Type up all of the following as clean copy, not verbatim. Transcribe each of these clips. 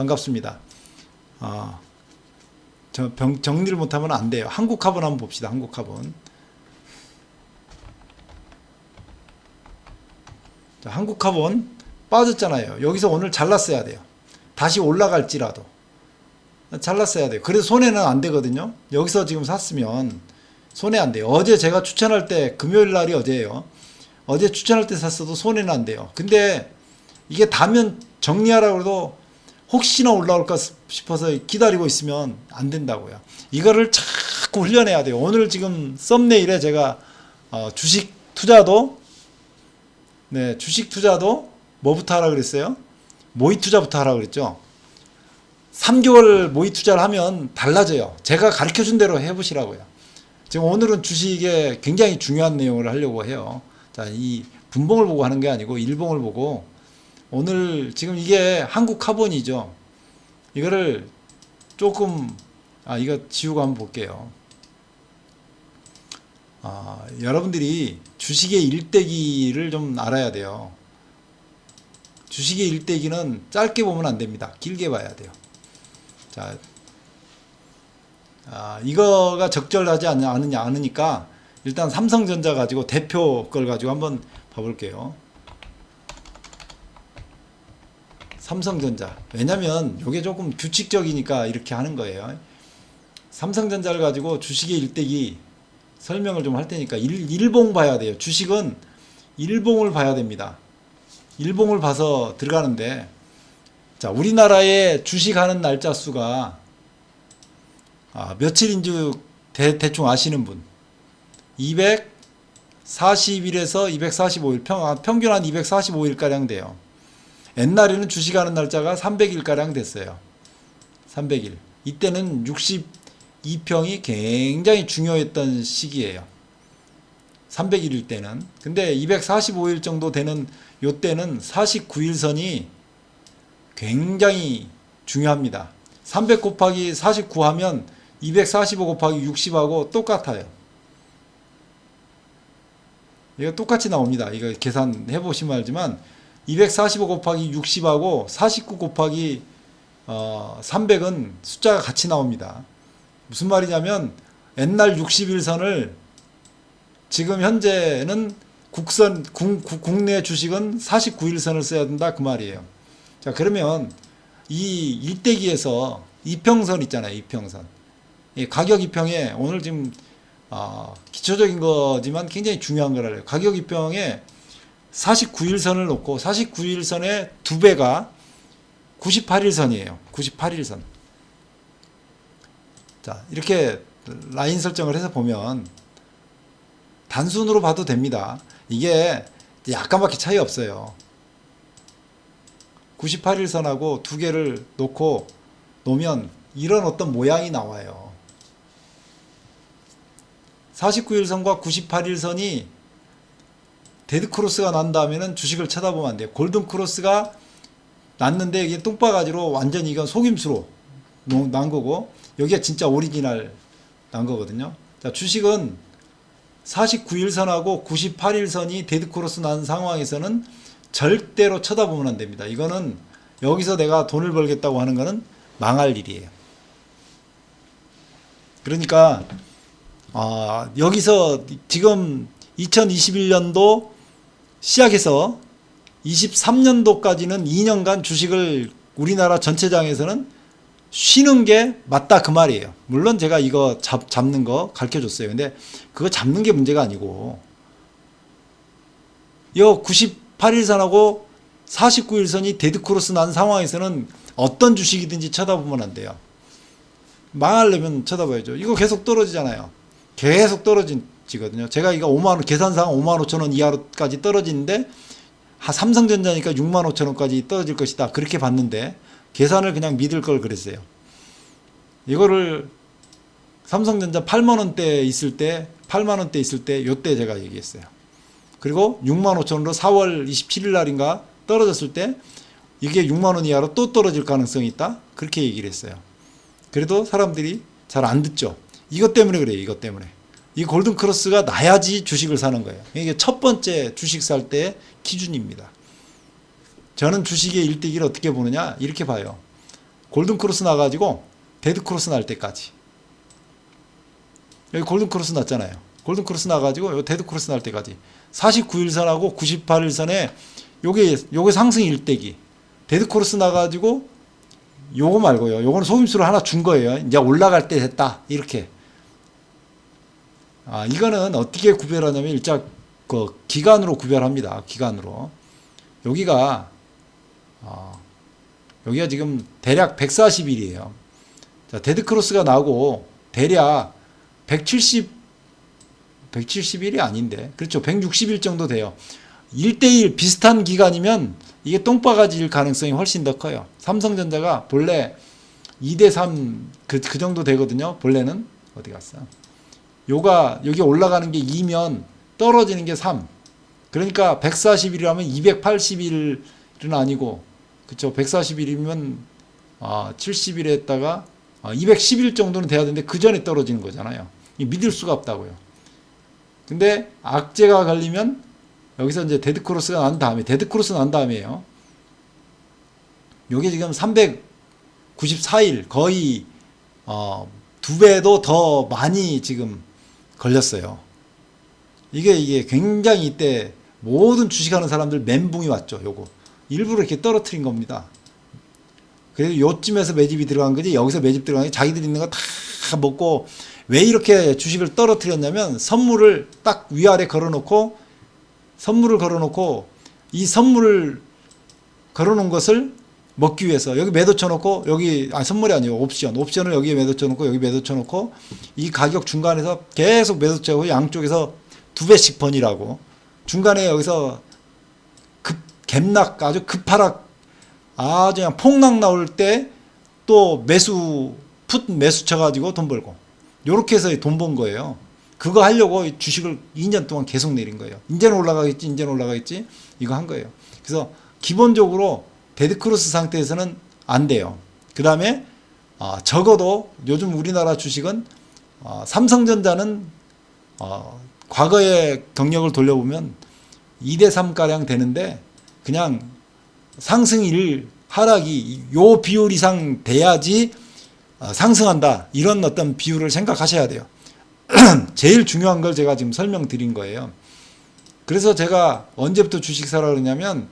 반갑습니다. 정리를 못하면 안 돼요. 한국화분 한번 봅시다. 한국화분. 자, 한국화분 빠졌잖아요. 여기서 오늘 잘랐어야 돼요. 다시 올라갈지라도 잘랐어야 돼요. 그래서 손해는 안 되거든요. 여기서 지금 샀으면 손해 안 돼요. 어제 제가 추천할 때, 금요일 날이 어제예요. 어제 추천할 때 샀어도 손해는 안 돼요. 근데 이게 다면 정리하라고 해도 혹시나 올라올까 싶어서 기다리고 있으면 안 된다고요. 이거를 자꾸 훈련해야 돼요. 오늘 지금 썸네일에 제가 주식 투자도 뭐부터 하라 그랬어요? 모의 투자부터 하라 그랬죠. 3개월 모의 투자를 하면 달라져요. 제가 가르쳐 준 대로 해보시라고요. 지금 오늘은 주식에 굉장히 중요한 내용을 하려고 해요. 자, 이 분봉을 보고 하는 게 아니고 일봉을 보고, 오늘 지금 이게 한국 카본이죠. 이거를 조금 이거 지우고 한번 볼게요. 여러분들이 주식의 일대기를 좀 알아야 돼요. 주식의 일대기는 짧게 보면 안 됩니다. 길게 봐야 돼요. 자, 이거가 적절하지 않으니까 일단 삼성전자 가지고 대표 걸 가지고 한번 봐볼게요. 삼성전자. 왜냐면 이게 조금 규칙적이니까 이렇게 하는 거예요. 삼성전자를 가지고 주식의 일대기 설명을 좀 할 테니까 일봉 봐야 돼요. 주식은 일봉을 봐야 됩니다. 일봉을 봐서 들어가는데, 자, 우리나라의 주식하는 날짜 수가 며칠인지 대충 아시는 분, 240일에서 245일, 평균 한 245일가량 돼요. 옛날에는 주식하는 날짜가 300일가량 됐어요. 300일. 이때는 62평이 굉장히 중요했던 시기예요. 300일일 때는. 근데 245일 정도 되는 요때는 49일선이 굉장히 중요합니다. 300 곱하기 49 하면 245 곱하기 60하고 똑같아요. 이거 똑같이 나옵니다. 이거 계산해 보시면 알지만 245 곱하기 60하고 49 곱하기 300은 숫자가 같이 나옵니다. 무슨 말이냐면 옛날 60일선을 지금 현재는 국내 주식은 49일선을 써야 된다 그 말이에요. 자, 그러면 이 일대기에서 이평선 있잖아요. 이평선. 이 가격 이평에 오늘 지금 기초적인 거지만 굉장히 중요한 거라요. 가격 이평에 49일선을 놓고 49일선의 2배가 98일선이에요. 98일선. 자, 이렇게 라인 설정을 해서 보면 단순으로 봐도 됩니다. 이게 약간밖에 차이 없어요. 98일선하고 2개를 놓으면 이런 어떤 모양이 나와요. 49일선과 98일선이 데드크로스가 난 다음에는 주식을 쳐다보면 안 돼요. 골든크로스가 났는데 이게 똥바가지로 완전히 이건 속임수로 난 거고, 여기가 진짜 오리지널 난 거거든요. 자, 주식은 49일선하고 98일선이 데드크로스 난 상황에서는 절대로 쳐다보면 안 됩니다. 이거는 여기서 내가 돈을 벌겠다고 하는 거는 망할 일이에요. 그러니까 여기서 지금 2021년도 시작해서 23년도까지는 2년간 주식을 우리나라 전체장에서는 쉬는 게 맞다 그 말이에요. 물론 제가 이거 잡는 거 가르쳐 줬어요. 근데 그거 잡는 게 문제가 아니고, 이 98일선하고 49일선이 데드크로스 난 상황에서는 어떤 주식이든지 쳐다보면 안 돼요. 망하려면 쳐다봐야죠. 이거 계속 떨어지잖아요. 계속 떨어지거든요. 제가 이거 5만원, 계산상 55,000원 이하로까지 떨어지는데, 삼성전자니까 65,000원까지 떨어질 것이다. 그렇게 봤는데, 계산을 그냥 믿을 걸 그랬어요. 이거를 삼성전자 8만원대 있을 때, 요때 제가 얘기했어요. 그리고 65,000원으로 4월 27일 날인가 떨어졌을 때, 이게 6만원 이하로 또 떨어질 가능성이 있다. 그렇게 얘기를 했어요. 그래도 사람들이 잘 안 듣죠. 이것 때문에 그래요. 이것 때문에. 이 골든크로스가 나야지 주식을 사는 거예요. 이게 첫 번째 주식 살 때의 기준입니다. 저는 주식의 일대기를 어떻게 보느냐, 이렇게 봐요. 골든 크로스 나가지고 데드 크로스 날 때까지. 여기 골든 크로스 났잖아요. 골든 크로스 나가지고 요 데드 크로스 날 때까지 49일선하고 98일선에 요게 상승 일대기. 데드 크로스 나가지고 요거 말고요. 요거는 속임수를 하나 준 거예요. 이제 올라갈 때 됐다. 이렇게. 이거는 어떻게 구별하냐면 일단 그 기간으로 구별합니다. 기간으로. 여기가 지금 대략 140일이에요. 자, 데드 크로스가 나오고 대략 170일이 아닌데. 그렇죠. 160일 정도 돼요. 1대1 비슷한 기간이면 이게 똥바가지일 가능성이 훨씬 더 커요. 삼성전자가 본래 2대3 그 정도 되거든요. 본래는 어디 갔어? 여기 올라가는 게 2면 떨어지는 게 3. 그러니까 140일이라면 280일은 아니고, 그쵸? 140일이면 70일에 했다가 210일 정도는 돼야 되는데 그 전에 떨어지는 거잖아요. 믿을 수가 없다고요. 근데 악재가 걸리면 여기서 이제 데드 크로스가 난 다음에요. 요게 지금 394일 거의 2배도 더 많이 지금 걸렸어요. 이게 굉장히 이때 모든 주식하는 사람들 멘붕이 왔죠. 요거 일부러 이렇게 떨어뜨린 겁니다. 그래서 요쯤에서 매집이 들어간 거지, 여기서 매집 들어간 게 자기들 있는 거 다 먹고. 왜 이렇게 주식을 떨어뜨렸냐면 선물을 딱 위아래 걸어놓고 이 선물을 걸어놓은 것을 먹기 위해서 여기 매도 쳐놓고, 여기 선물이 아니고 옵션을 여기에 매도 쳐놓고 여기 매도 쳐놓고, 이 가격 중간에서 계속 매도 쳐고 양쪽에서 2배씩 번이라고, 중간에 여기서 갭락 아주 급하락 아주 그냥 폭락 나올 때 또 매수 쳐가지고 돈 벌고, 요렇게 해서 돈 번 거예요. 그거 하려고 주식을 2년 동안 계속 내린 거예요. 이제는 올라가겠지 이거 한 거예요. 그래서 기본적으로 데드크로스 상태에서는 안 돼요. 그 다음에 적어도 요즘 우리나라 주식은 삼성전자는 과거의 경력을 돌려보면 2대3가량 되는데, 그냥 상승일 하락이 요 비율 이상 돼야지 상승한다, 이런 어떤 비율을 생각하셔야 돼요. 제일 중요한 걸 제가 지금 설명드린 거예요. 그래서 제가 언제부터 주식 사라 그러냐면,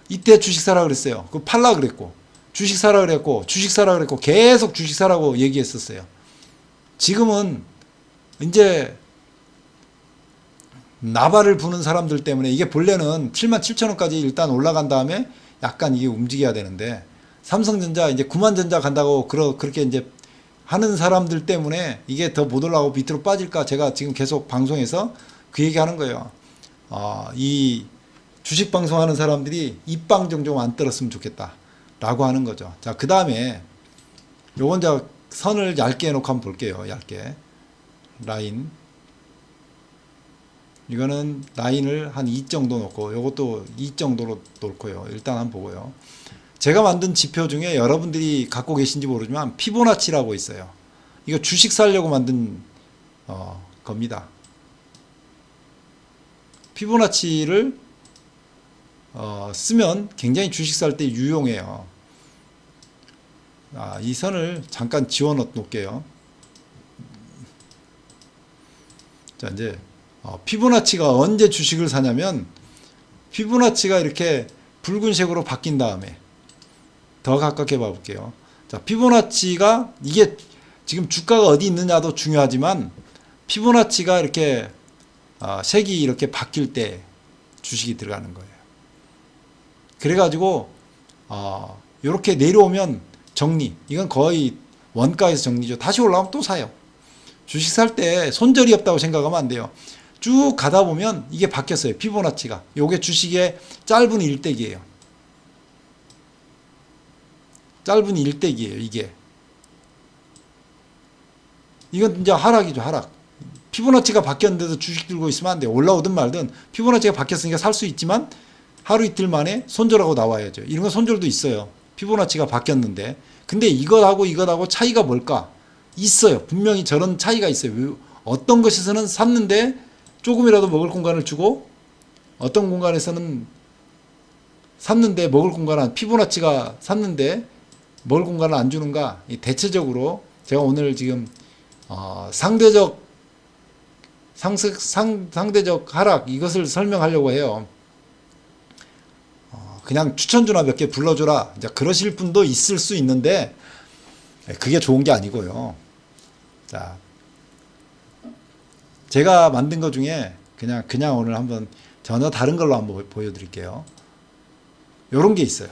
이때 주식 사라 그랬어요. 그 팔라 그랬고, 주식 사라 그랬고, 계속 주식 사라고 얘기했었어요. 지금은 이제 나발을 부는 사람들 때문에, 이게 본래는 77,000원까지 일단 올라간 다음에 약간 이게 움직여야 되는데, 삼성전자 이제 90,000전자 간다고 그렇게 이제 하는 사람들 때문에 이게 더 못 올라가고 밑으로 빠질까, 제가 지금 계속 방송에서 그 얘기 하는 거예요. 이 주식 방송하는 사람들이 입방정 좀 안 떨었으면 좋겠다 라고 하는 거죠. 자, 그 다음에 요건 자 선을 얇게 해놓고 한번 볼게요. 얇게 라인, 이거는 라인을 한 2 정도 놓고, 요것도 2 정도로 놓고요. 일단 한번 보고요. 제가 만든 지표 중에 여러분들이 갖고 계신지 모르지만 피보나치라고 있어요. 이거 주식 살려고 만든 겁니다. 피보나치를 쓰면 굉장히 주식 살 때 유용해요. 이 선을 잠깐 지워 놓을게요. 자, 이제 피보나치가 언제 주식을 사냐면, 피보나치가 이렇게 붉은색으로 바뀐 다음에, 더 가깝게 봐볼게요. 자, 피보나치가, 이게 지금 주가가 어디 있느냐도 중요하지만, 피보나치가 이렇게 색이 이렇게 바뀔 때 주식이 들어가는 거예요. 그래가지고 이렇게 내려오면 정리, 이건 거의 원가에서 정리죠. 다시 올라오면 또 사요. 주식 살 때 손절이 없다고 생각하면 안 돼요. 쭉 가다 보면 이게 바뀌었어요. 피보나치가. 요게 주식의 짧은 일대기예요. 짧은 일대기예요. 이건 이제 하락이죠. 하락. 피보나치가 바뀌었는데도 주식 들고 있으면 안 돼요. 올라오든 말든 피보나치가 바뀌었으니까 살 수 있지만 하루 이틀 만에 손절하고 나와야죠. 이런 건 손절도 있어요. 피보나치가 바뀌었는데. 근데 이것하고 차이가 뭘까? 있어요. 분명히 저런 차이가 있어요. 어떤 것에서는 샀는데 조금이라도 먹을 공간을 주고, 어떤 공간에서는 샀는데 먹을 공간은, 피보나치가 샀는데 먹을 공간을 안 주는가? 대체적으로 제가 오늘 지금 상대적 상대적 하락 이것을 설명하려고 해요. 그냥 추천주나 몇 개 불러줘라. 이제 그러실 분도 있을 수 있는데 그게 좋은 게 아니고요. 자, 제가 만든 것 중에 그냥 오늘 한번 전혀 다른 걸로 한번 보여드릴게요. 요런 게 있어요.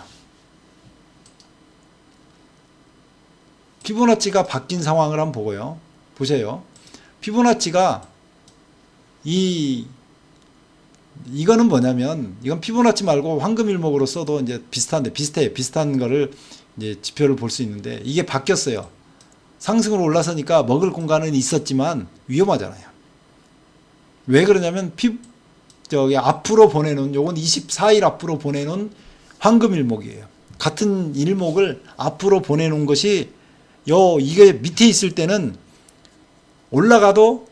피보나치가 바뀐 상황을 한번 보고요. 보세요. 피보나치가 이거는 뭐냐면 이건 피보나치 말고 황금일목으로 써도 이제 비슷한 거를 이제 지표를 볼 수 있는데 이게 바뀌었어요. 상승으로 올라서니까 먹을 공간은 있었지만 위험하잖아요. 왜 그러냐면 앞으로 보내놓은 요건 24일 앞으로 보내놓은 황금일목이에요. 같은 일목을 앞으로 보내놓은 것이 이게 밑에 있을 때는 올라가도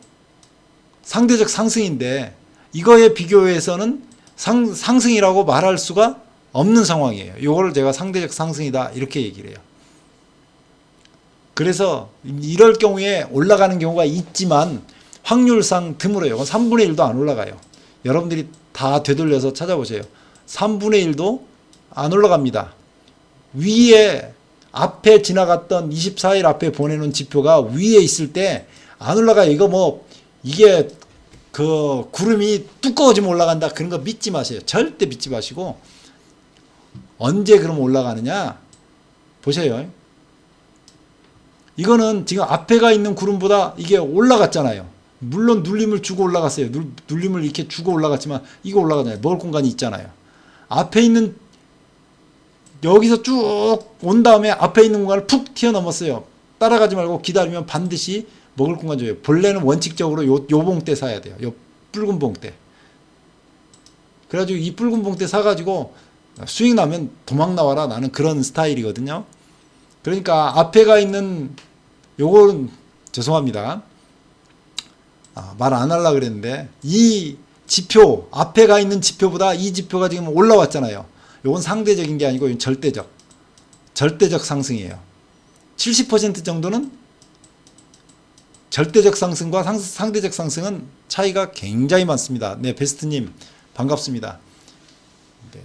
상대적 상승인데 이거에 비교해서는 상승이라고 말할 수가 없는 상황이에요. 이거를 제가 상대적 상승이다 이렇게 얘기를 해요. 그래서 이럴 경우에 올라가는 경우가 있지만 확률상 드물어요. 3분의 1도 안 올라가요. 여러분들이 다 되돌려서 찾아보세요. 3분의 1도 안 올라갑니다. 위에 앞에 지나갔던 24일 앞에 보내놓은 지표가 위에 있을 때 안 올라가요. 이게 그 구름이 두꺼워지면 올라간다 그런 거 믿지 마세요. 절대 믿지 마시고 언제 그럼 올라가느냐 보세요. 이거는 지금 앞에가 있는 구름보다 이게 올라갔잖아요. 물론 눌림을 주고 올라갔어요. 눌림을 이렇게 주고 올라갔지만 이거 올라가잖아요. 먹을 공간이 있잖아요. 앞에 있는 여기서 쭉 온 다음에 앞에 있는 공간을 푹 튀어넘었어요. 따라가지 말고 기다리면 반드시 먹을 공간 줘요. 본래는 원칙적으로 요 봉대 사야 돼요. 요 붉은 봉대. 그래가지고 이 붉은 봉대 사가지고 수익 나면 도망 나와라. 나는 그런 스타일이거든요. 그러니까 앞에가 있는 요거는 죄송합니다. 말 안 하려고 그랬는데 이 지표 앞에가 있는 지표보다 이 지표가 지금 올라왔잖아요. 요건 상대적인 게 아니고 이건 절대적 상승이에요. 70% 정도는 절대적 상승과 상대적 상승은 차이가 굉장히 많습니다. 네, 베스트님 반갑습니다. 네.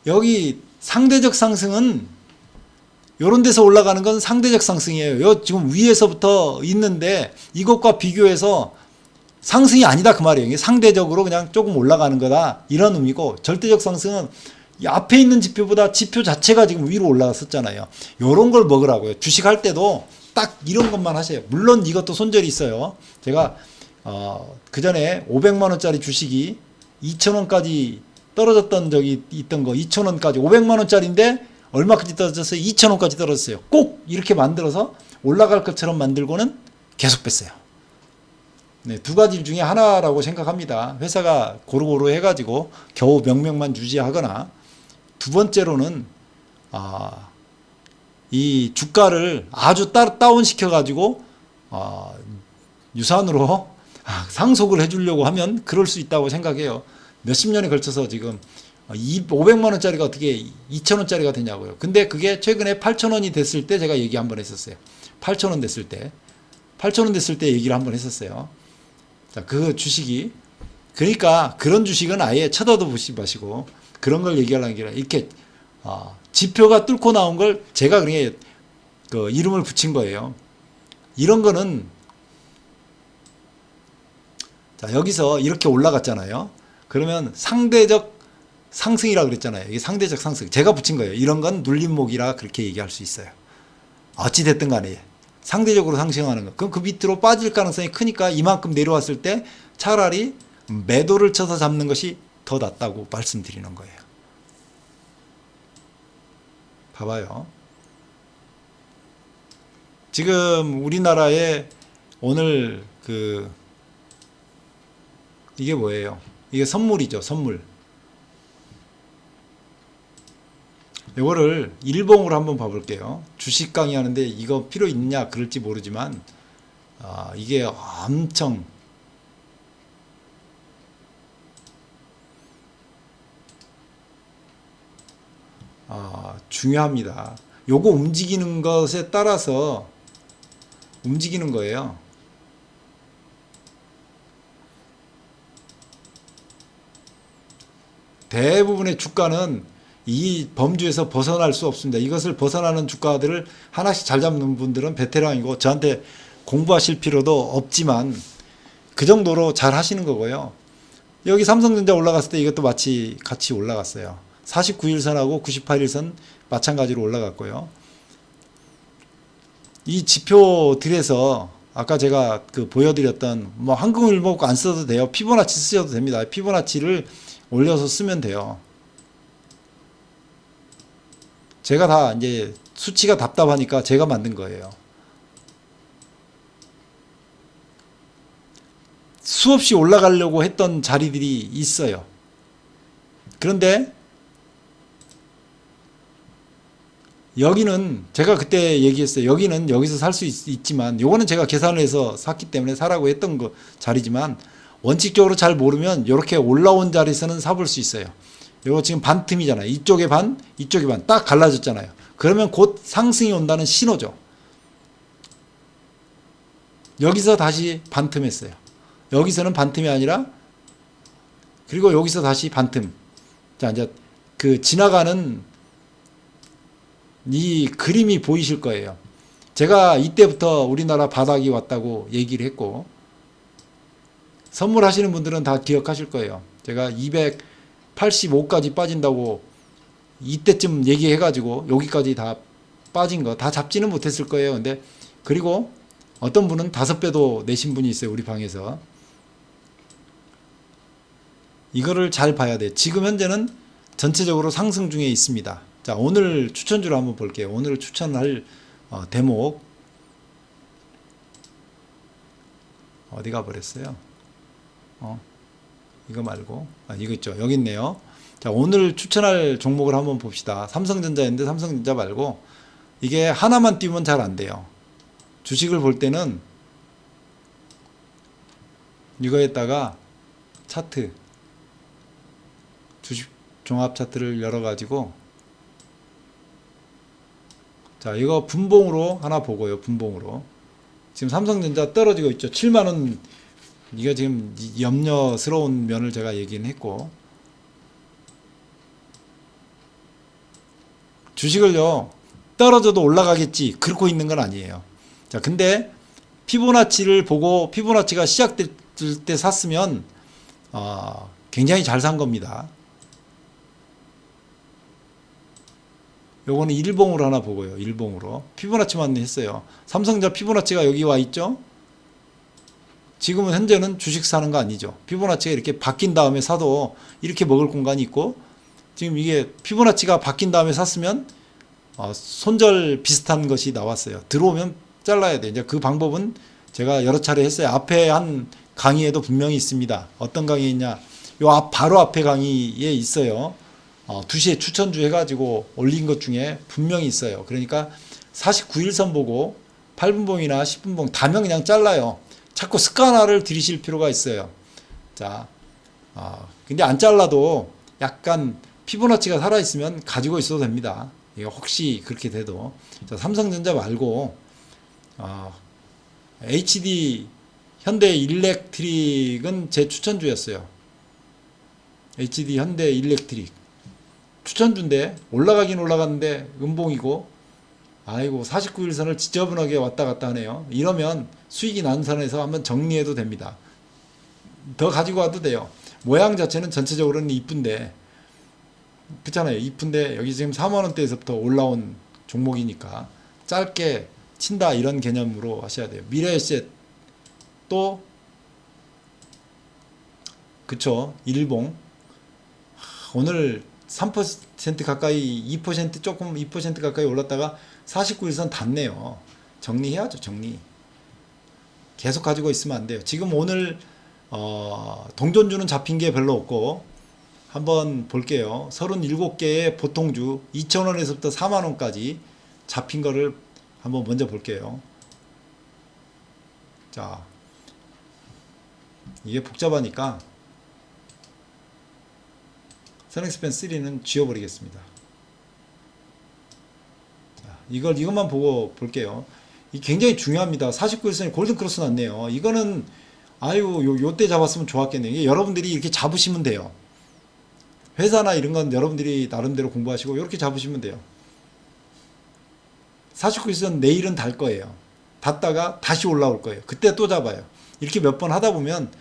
여기 상대적 상승은 요런 데서 올라가는 건 상대적 상승이에요. 요 지금 위에서부터 있는데 이것과 비교해서 상승이 아니다 그 말이에요. 이게 상대적으로 그냥 조금 올라가는 거다 이런 의미고 절대적 상승은 이 앞에 있는 지표보다 지표 자체가 지금 위로 올라갔었잖아요. 요런 걸 먹으라고요. 주식할 때도 딱 이런 것만 하세요. 물론 이것도 손절이 있어요. 제가 그 전에 500만 원짜리 주식이 2,000원까지 떨어졌던 적이 있던 거 2,000원까지 500만 원짜리인데 얼마까지 떨어졌어요? 2,000원까지 떨어졌어요. 꼭 이렇게 만들어서 올라갈 것처럼 만들고는 계속 뺐어요. 네, 두 가지 일 중에 하나라고 생각합니다. 회사가 고루고루 해가지고 겨우 명명만 유지하거나 두 번째로는 이 주가를 아주 다운시켜가지고 유산으로 상속을 해주려고 하면 그럴 수 있다고 생각해요. 몇십 년에 걸쳐서 지금 500만 원짜리가 어떻게 2,000원짜리가 되냐고요. 근데 그게 최근에 8,000원이 됐을 때 제가 얘기 한번 했었어요. 8,000원 됐을 때 얘기를 한번 했었어요. 자, 그 주식이 그러니까 그런 주식은 아예 쳐다도 보지 마시고 그런 걸 얘기하려는 게 아니라 이렇게 지표가 뚫고 나온 걸 제가 그렇게 그 이름을 붙인 거예요. 이런 거는 자, 여기서 이렇게 올라갔잖아요. 그러면 상대적 상승이라고 그랬잖아요. 이게 상대적 상승. 제가 붙인 거예요. 이런 건 눌림목이라 그렇게 얘기할 수 있어요. 어찌됐든 간에 상대적으로 상승하는 거. 그럼 그 밑으로 빠질 가능성이 크니까 이만큼 내려왔을 때 차라리 매도를 쳐서 잡는 것이 더 낫다고 말씀드리는 거예요. 봐봐요. 지금 우리나라에 오늘 이게 뭐예요? 이게 선물이죠, 선물. 이거를 일봉으로 한번 봐볼게요. 주식 강의하는데 이거 필요 있냐 그럴지 모르지만 이게 엄청 중요합니다. 요거 움직이는 것에 따라서 움직이는 거예요. 대부분의 주가는 이 범주에서 벗어날 수 없습니다. 이것을 벗어나는 주가들을 하나씩 잘 잡는 분들은 베테랑이고 저한테 공부하실 필요도 없지만 그 정도로 잘 하시는 거고요. 여기 삼성전자 올라갔을 때 이것도 마치 같이 올라갔어요. 49일선하고 98일선 마찬가지로 올라갔고요. 이 지표들에서 아까 제가 그 보여드렸던 뭐 한국일보 안 써도 돼요. 피보나치 쓰셔도 됩니다. 피보나치를 올려서 쓰면 돼요. 제가 다 이제 수치가 답답하니까 제가 만든 거예요. 수없이 올라가려고 했던 자리들이 있어요. 그런데 여기는 제가 그때 얘기했어요. 여기는 여기서 살 수 있지만 요거는 제가 계산을 해서 샀기 때문에 사라고 했던 거 자리지만 원칙적으로 잘 모르면 이렇게 올라온 자리에서는 사볼 수 있어요. 요거 지금 반틈이잖아요. 이쪽에 반, 이쪽에 반 딱 갈라졌잖아요. 그러면 곧 상승이 온다는 신호죠. 여기서 다시 반틈했어요. 여기서는 반틈이 아니라 그리고 여기서 다시 반틈. 자, 이제 그 지나가는 이 그림이 보이실 거예요. 제가 이때부터 우리나라 바닥이 왔다고 얘기를 했고 선물하시는 분들은 다 기억하실 거예요. 제가 285까지 빠진다고 이때쯤 얘기해가지고 여기까지 다 빠진 거 다 잡지는 못했을 거예요. 근데 그리고 어떤 분은 5배도 내신 분이 있어요. 우리 방에서. 이거를 잘 봐야 돼. 지금 현재는 전체적으로 상승 중에 있습니다. 자, 오늘 추천주를 한번 볼게요. 오늘 추천할 대목 어디 가버렸어요? 이거 말고 이거 있죠. 여기 있네요. 자, 오늘 추천할 종목을 한번 봅시다. 삼성전자인데 삼성전자 말고 이게 하나만 띄우면 잘 안 돼요. 주식을 볼 때는 이거에다가 차트 주식 종합 차트를 열어가지고 자, 이거 분봉으로 하나 보고요. 분봉으로 지금 삼성전자 떨어지고 있죠. 7만원. 이거 지금 염려스러운 면을 제가 얘기는 했고 주식을요 떨어져도 올라가겠지 그러고 있는 건 아니에요. 자, 근데 피보나치를 보고 피보나치가 시작될 때 샀으면 굉장히 잘 산 겁니다. 요거는 일봉으로 하나 보고요. 일봉으로 피보나치만 했어요. 삼성전자 피보나치가 여기 와 있죠. 지금은 현재는 주식 사는 거 아니죠. 피보나치가 이렇게 바뀐 다음에 사도 이렇게 먹을 공간이 있고 지금 이게 피보나치가 바뀐 다음에 샀으면 손절 비슷한 것이 나왔어요. 들어오면 잘라야 돼. 이제 그 방법은 제가 여러 차례 했어요. 앞에 한 강의에도 분명히 있습니다. 어떤 강의에 있냐? 요 바로 앞에 강의에 있어요. 2시에 추천주 해가지고 올린 것 중에 분명히 있어요. 그러니까 49일선 보고 8분봉이나 10분봉 다면 그냥 잘라요. 자꾸 습관화를 들이실 필요가 있어요. 자, 근데 안 잘라도 약간 피보나치가 살아있으면 가지고 있어도 됩니다. 이거 혹시 그렇게 돼도. 자, 삼성전자 말고, HD 현대 일렉트릭은 제 추천주였어요. HD 현대 일렉트릭. 추천주인데, 올라가긴 올라갔는데, 음봉이고, 아이고 49일선을 지저분하게 왔다 갔다 하네요. 이러면 수익이 난 선에서 한번 정리해도 됩니다. 더 가지고 와도 돼요. 모양 자체는 전체적으로는 이쁜데 그렇잖아요. 이쁜데 여기 지금 4만원대에서부터 올라온 종목이니까 짧게 친다 이런 개념으로 하셔야 돼요. 미래에셋 또 그쵸. 일봉 오늘 3% 가까이 2% 조금 2% 가까이 올랐다가 49일선 닿네요. 정리해야죠. 정리. 계속 가지고 있으면 안 돼요. 지금 오늘 동전주는 잡힌 게 별로 없고 한번 볼게요. 37개의 보통주 2,000원에서부터 4만원까지 잡힌 거를 한번 먼저 볼게요. 자, 이게 복잡하니까 선엑스펜 3는 지워버리겠습니다. 자, 이것만 보고 볼게요. 이 굉장히 중요합니다. 49일선이 골든크로스 났네요. 이거는 아유 요때 잡았으면 좋았겠네요. 이게 여러분들이 이렇게 잡으시면 돼요. 회사나 이런 건 여러분들이 나름대로 공부하시고 이렇게 잡으시면 돼요. 49일선 내일은 달 거예요. 닿다가 다시 올라올 거예요. 그때 또 잡아요. 이렇게 몇 번 하다 보면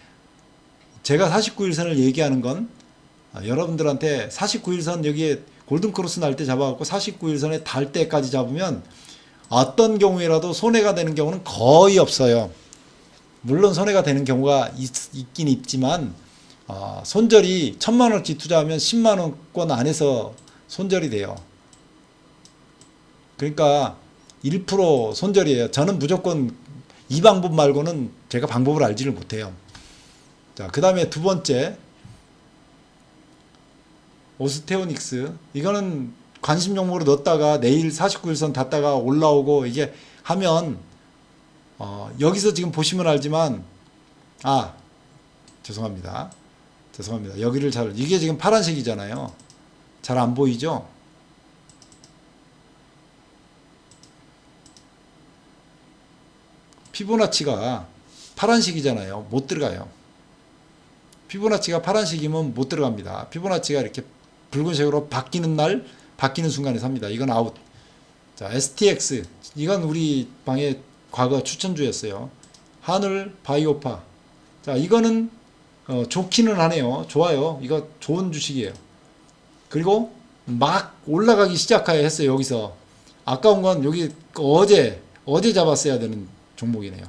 제가 49일선을 얘기하는 건 여러분들한테 49일선 여기에 골든크로스 날 때 잡아갖고 49일선에 달 때까지 잡으면 어떤 경우에라도 손해가 되는 경우는 거의 없어요. 물론 손해가 되는 경우가 있긴 있지만 손절이 1000만원어치 투자하면 10만원권 안에서 손절이 돼요. 그러니까 1% 손절이에요. 저는 무조건 이 방법 말고는 제가 방법을 알지를 못해요. 자, 그 다음에 두 번째 오스테오닉스. 이거는 관심 종목으로 넣었다가 내일 49일선 닿다가 올라오고 이게 하면 여기서 지금 보시면 알지만 죄송합니다. 여기를 이게 지금 파란색이잖아요. 잘 안 보이죠? 피보나치가 파란색이잖아요. 못 들어가요. 피보나치가 파란색이면 못 들어갑니다. 피보나치가 이렇게 붉은색으로 바뀌는 날, 바뀌는 순간에 삽니다. 이건 아웃. 자, STX. 이건 우리 방의 과거 추천주였어요. 하늘 바이오파. 자, 이거는 좋기는 하네요. 좋아요. 이거 좋은 주식이에요. 그리고 막 올라가기 시작했어요. 여기서. 아까운 건 여기 어제 잡았어야 되는 종목이네요.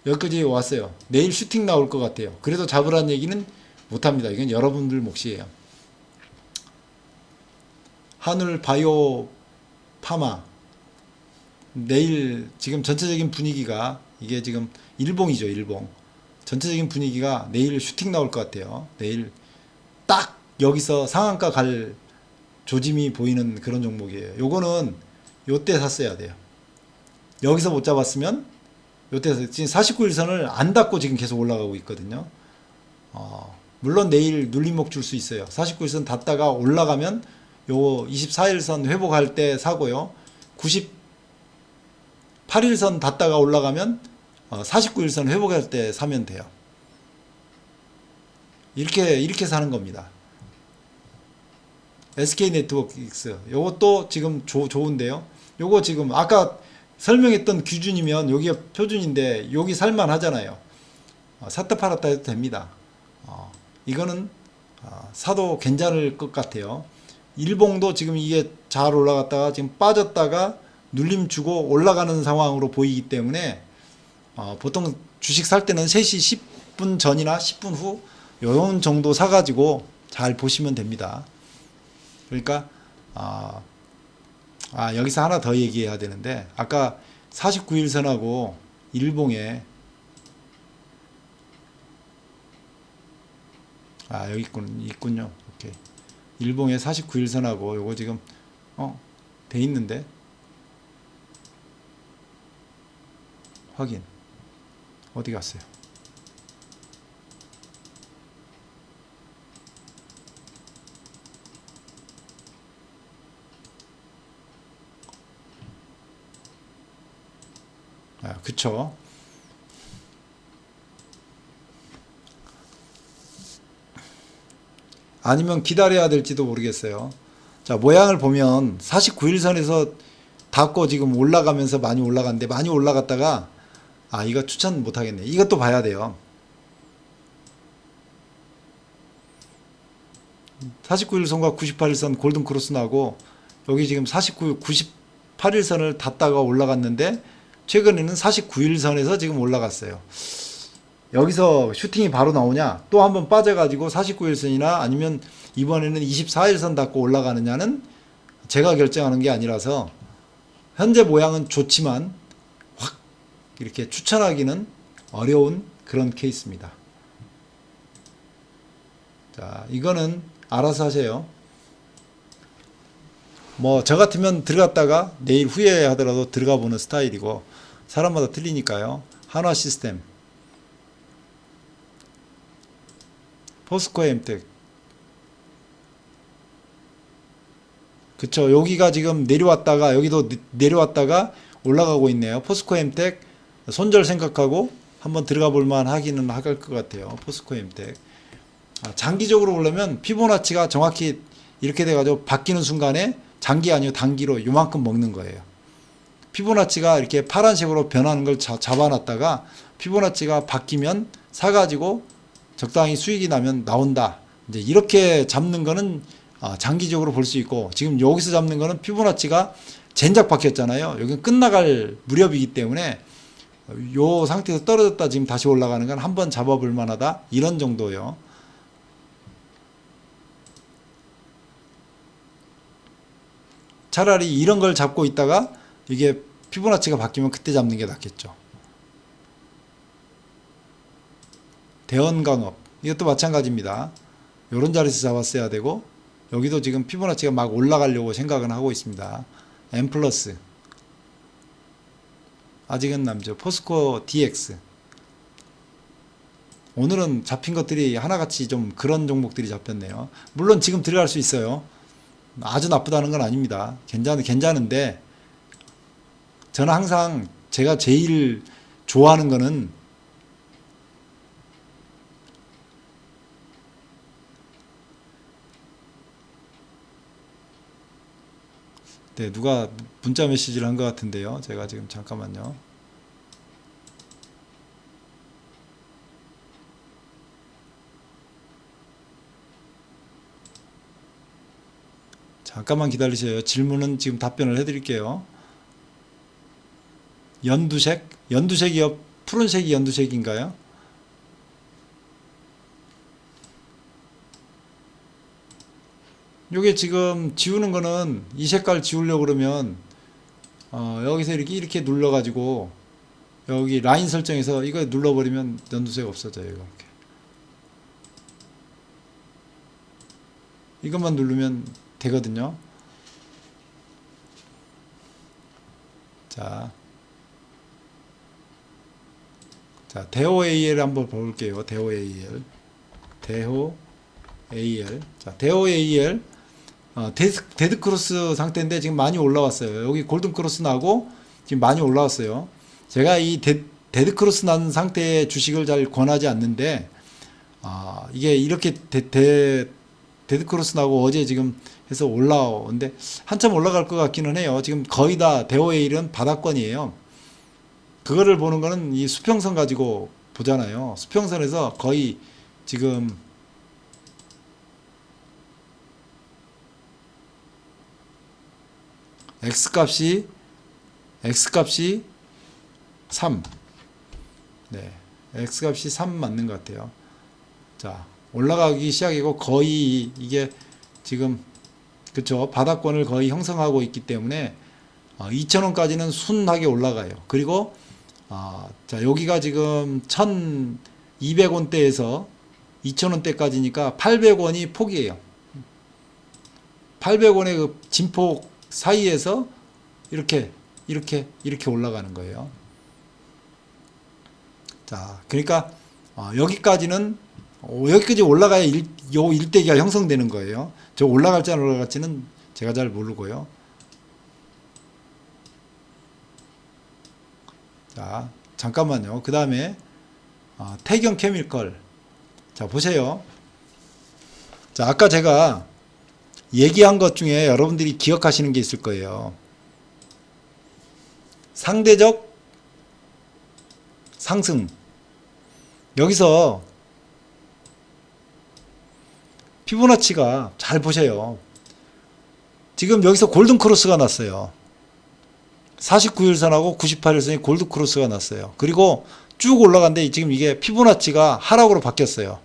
여기까지 왔어요. 내일 슈팅 나올 것 같아요. 그래도 잡으라는 얘기는 못합니다. 이건 여러분들 몫이에요. 하늘 바이오 파마. 내일 지금 전체적인 분위기가 이게 지금 일봉이죠. 일봉. 전체적인 분위기가 내일 슈팅 나올 것 같아요. 내일 딱 여기서 상한가 갈 조짐이 보이는 그런 종목이에요. 요거는 요때 샀어야 돼요. 여기서 못 잡았으면 요때 지금 49일선을 안 닫고 지금 계속 올라가고 있거든요. 물론 내일 눌림목 줄 수 있어요. 49일선 닫다가 올라가면 요 24일선 회복할 때 사고요. 98일선 닫다가 올라가면 49일선 회복할 때 사면 돼요. 이렇게 사는 겁니다. SK네트워크X 요것도 지금 좋은데요. 요거 지금 아까 설명했던 기준이면 여기가 표준인데 여기 살만 하잖아요. 샀다 팔았다 해도 됩니다. 이거는 사도 괜찮을 것 같아요. 일봉도 지금 이게 잘 올라갔다가 지금 빠졌다가 눌림 주고 올라가는 상황으로 보이기 때문에 보통 주식 살 때는 3시 10분 전이나 10분 후 요런 정도 사가지고 잘 보시면 됩니다. 그러니까 여기서 하나 더 얘기해야 되는데 아까 49일선하고 일봉에 여기 있군요. 오케이. 일봉에 49일선하고 요거 지금 돼 있는데 확인 어디 갔어요? 그쵸. 아니면 기다려야 될지도 모르겠어요. 자, 모양을 보면 49일선에서 닫고 지금 올라가면서 많이 올라갔는데 많이 올라갔다가 이거 추천 못하겠네. 이것도 봐야 돼요. 49일선과 98일선 골든크로스 나고 여기 지금 98일선을 닫다가 올라갔는데 최근에는 49일선에서 지금 올라갔어요. 여기서 슈팅이 바로 나오냐 또 한번 빠져가지고 49일선이나 아니면 이번에는 24일선 닫고 올라가느냐는 제가 결정하는 게 아니라서 현재 모양은 좋지만 확 이렇게 추천하기는 어려운 그런 케이스입니다. 자, 이거는 알아서 하세요. 뭐 저 같으면 들어갔다가 내일 후회하더라도 들어가 보는 스타일이고 사람마다 틀리니까요. 한화시스템, 포스코엠텍, 그쵸. 여기가 지금 내려왔다가 여기도 내려왔다가 올라가고 있네요. 포스코 엠텍 손절 생각하고 한번 들어가 볼만 하기는 할 것 같아요. 포스코 엠텍. 장기적으로 보려면 피보나치가 정확히 이렇게 돼가지고 바뀌는 순간에 장기 아니고 단기로 요만큼 먹는 거예요. 피보나치가 이렇게 파란색으로 변하는 걸 잡아놨다가 피보나치가 바뀌면 사가지고 적당히 수익이 나면 나온다. 이제 이렇게 잡는 거는 장기적으로 볼 수 있고, 지금 여기서 잡는 거는 피보나치가 젠작 바뀌었잖아요. 여기는 끝나갈 무렵이기 때문에 요 상태에서 떨어졌다 지금 다시 올라가는 건 한번 잡아볼 만하다. 이런 정도요. 차라리 이런 걸 잡고 있다가 이게 피보나치가 바뀌면 그때 잡는 게 낫겠죠. 대원강업 이것도 마찬가지입니다. 요런 자리에서 잡았어야 되고, 여기도 지금 피보나치가 막 올라가려고 생각은 하고 있습니다. M 플러스 아직은 남죠. 포스코 DX 오늘은 잡힌 것들이 하나같이 좀 그런 종목들이 잡혔네요. 물론 지금 들어갈 수 있어요. 아주 나쁘다는 건 아닙니다. 괜찮은데 저는 항상 제가 제일 좋아하는 거는 네, 누가 문자 메시지를 한 것 같은데요. 제가 지금 잠깐만요. 잠깐만 기다리세요. 질문은 지금 답변을 해드릴게요. 연두색? 연두색이요? 푸른색이 연두색인가요? 요게 지금 지우는 거는 이 색깔 지우려고 그러면 여기서 이렇게 눌러가지고 여기 라인 설정에서 이거 눌러버리면 연두색 없어져요. 이렇게. 이것만 누르면 되거든요. 자, 대호 AL 한번 볼게요. 대호 AL. 대호 AL. 자, 대호 AL. 데드크로스 상태인데 지금 많이 올라왔어요. 여기 골든크로스 나고 지금 많이 올라왔어요. 제가 이 데드크로스 난 상태의 주식을 잘 권하지 않는데, 이게 이렇게 데드크로스 나고 어제 지금 해서 올라오는데 한참 올라갈 것 같기는 해요. 지금 거의 다 대호에일은 바닥권이에요. 그거를 보는 거는 이 수평선 가지고 보잖아요. 수평선에서 거의 지금 X값이 3. 네. X값이 3 맞는 것 같아요. 자, 올라가기 시작이고 거의 이게 지금 그쵸, 바닥권을 거의 형성하고 있기 때문에 2,000원까지는 순하게 올라가요. 그리고 자, 여기가 지금 1,200원대에서 2,000원대까지니까 800원이 폭이에요. 800원의 그 진폭 사이에서 이렇게 올라가는 거예요. 자, 그러니까 여기까지는 여기까지 올라가야 요 일대기가 형성되는 거예요. 저 올라갈지 안 올라갈지는 제가 잘 모르고요. 자, 잠깐만요. 그 다음에 태경 케미컬. 자, 보세요. 자, 아까 제가 얘기한 것 중에 여러분들이 기억하시는 게 있을 거예요. 상대적 상승. 여기서 피보나치가 잘 보세요. 지금 여기서 골든크로스가 났어요. 49일선하고 98일선이 골든크로스가 났어요. 그리고 쭉 올라간데 지금 이게 피보나치가 하락으로 바뀌었어요.